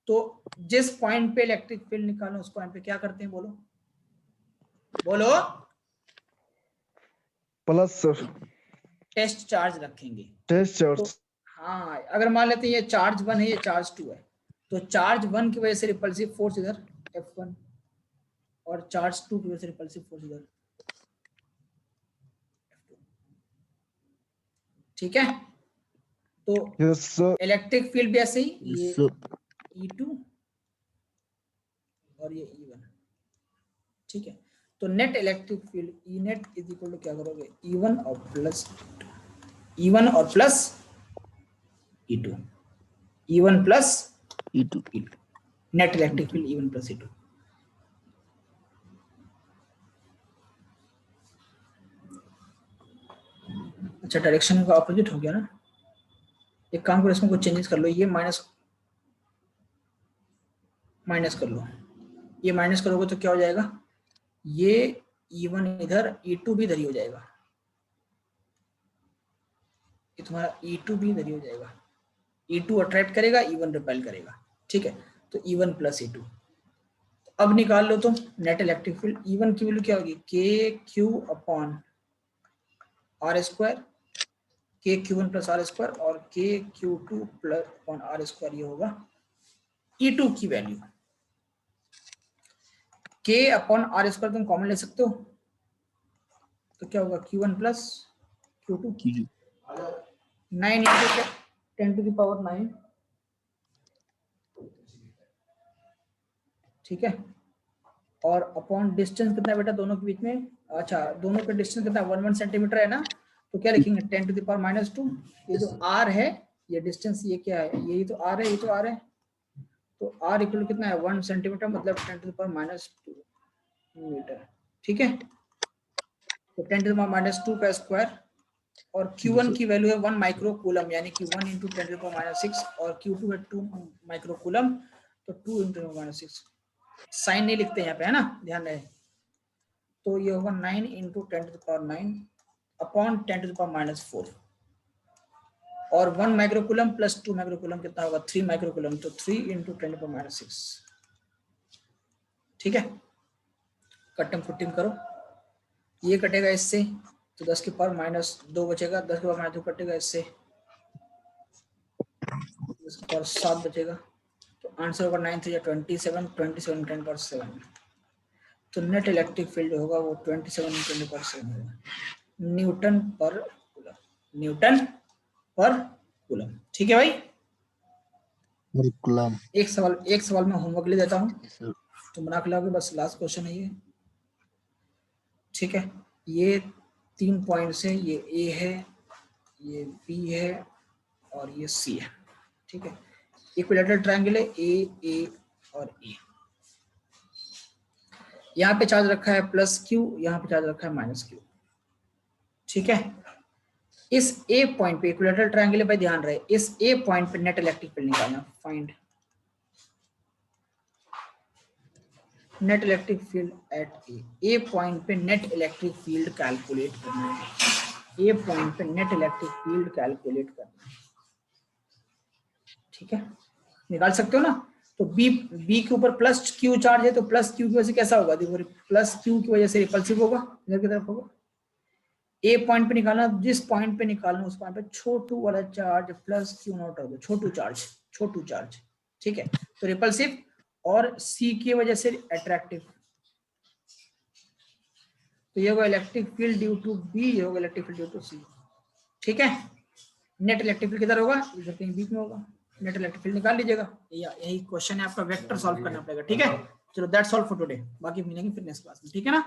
तो जिस पॉइंट पे इलेक्ट्रिक फील्ड निकालो उस पॉइंट पे क्या करते हैं बोलो? बोलो। प्लस सर टेस्ट चार्ज रखेंगे। टेस्ट चार्ज हाँ, अगर मान लेते हैं ये चार्ज 1 है, ये चार्ज 2 है, तो चार्ज 1 की वजह से रिपल्सिव फोर्स इधर F1 और चार्ज 2 की वजह से रिपल्सिव फोर्स इधर F2। ठीक है, तो यस सर इलेक्ट्रिक फील्ड भी ऐसे ही, ये Yes, sir. E2 और ये E1। ठीक है, तो net electric field E net is equal to क्या करोगे, E1 और plus E2, E1 plus E2. E2, net electric field E1 plus E2। अच्छा, डायरेक्शन का ऑपोजिट हो गया ना। एक काम करो, इसमें कुछ चेंजेस कर लो, ये माइनस कर लो, ये माइनस करोगे तो क्या हो जाएगा, ये E1 इधर, E2 भी इधर ही हो जाएगा, ये तुम्हारा E2 भी इधर ही हो जाएगा। E2 अट्रैक्ट करेगा, E1 रिपेल करेगा। ठीक है, तो E1 प्लस E2। अब निकाल लो तुम नेट इलेक्ट्रिक फील्ड। E1 की वैल्यू क्या होगी, KQ upon R square, KQ1 plus R square और KQ2 plus upon R square, ये होगा E2 की value. K upon R square तुम कॉमन ले सकते हो, तो क्या होगा, Q1 plus Q2, Q2. 9 into 10 to the power 9। ठीक है, और अपॉन डिस्टेंस कितना है बेटा दोनों के बीच में, अच्छा दोनों का डिस्टेंस कितना 1 सेंटीमीटर है ना, तो क्या लिखेंगे 10 टू द पावर -2। ये जो R है, ये डिस्टेंस, ये क्या है, यही तो R है, ये तो R है, तो R इक्वल कितना है 1 सेंटीमीटर, मतलब 10 टू द पावर -2 मीटर। ठीक है, तो 10 टू द पावर -2 का स्क्वायर, और Q1 की वैल्यू है 1 माइक्रो कूलम, यानी कि 1 इंटू 10 टू द पावर -6, और Q2 है 2 माइक्रो कूलम, तो 2 इंटू 10 -6। साइन नहीं लिखते यहाँ पे, है ना, ध्यान रहे। तो ये होगा 9 into 10 to the power 9 upon 10 to the power -4, और 1 माइक्रोकूलम प्लस 2 माइक्रोकूलम कितना होगा, 3 माइक्रोकूलम, तो 3 इंटू 10 टू द पावर -6। ठीक है, कट्टम कुट्टिम करो, ये कटेगा इससे, तो 10 के पावर -2 बचेगा, 10 के पावर -2 कटेगा इससे, 10 के पावर 7 बचेगा, तो आंसर होगा 9 3 27, 27 10 पावर 7। तो नेट इलेक्ट्रिक फील्ड होगा वो 27 10 पावर 7 होगा, न्यूटन पर कूलम, न्यूटन पर कूलम। ठीक है भाई, Curriculum. एक सवाल मैं होमवर्क ले देता हूँ, Yes, sir. तो बना के लाओगे, बस लास्ट क्वेश्चन है ये। ठीक है, ये 3 पॉइंट्स है, ये A है, ये B है और ये C है। ठीक है, इक्विलैटरल ट्रायंगल है A और A। यहाँ पे चार्ज रखा है +Q, यहाँ पे चार्ज रखा है -Q। ठीक है, इस A पॉइंट पे, इक्विलैटरल ट्रायंगल भाई ध्यान रहे, इस A पॉइंट पे नेट इलेक्ट्रिक फील्ड निकालना, find net electric field eight A point पे नेट इलेक्ट्रिक फील्ड कैलकुलेट करना है, A पॉइंट पे नेट इलेक्ट्रिक फील्ड कैलकुलेट करना है। ठीक है, निकाल सकते हो ना। तो B के ऊपर +Q चार्ज है, तो +Q की वजह से कैसा होगा, देखो +Q की वजह से रिपल्सिव होगा, इधर की तरफ होगा। A पॉइंट पे निकालना, जिस पॉइंट पे निकालना उस पॉइंट पे छोटू वाला चार्ज +Q0 होगा, छोटू चार्ज। ठीक है, तो रिपल्सिव, और C की वजह से अट्रैक्टिव, तो ये होगा electric field due to B, ये होगा electric field due to C। ठीक है, नेट इलेक्ट्रिक फील्ड किधर होगा, इधर कहीं बीच में होगा, नेट इलेक्ट्रिक फील्ड निकाल लीजिएगा। यही क्वेश्चन है आपका, वेक्टर सॉल्व करना पड़ेगा। ठीक है, चलो दैट्स ऑल फॉर टुडे, बाकी मिलेंगे फिर नेक्स्ट क्लास में। ठीक है ना।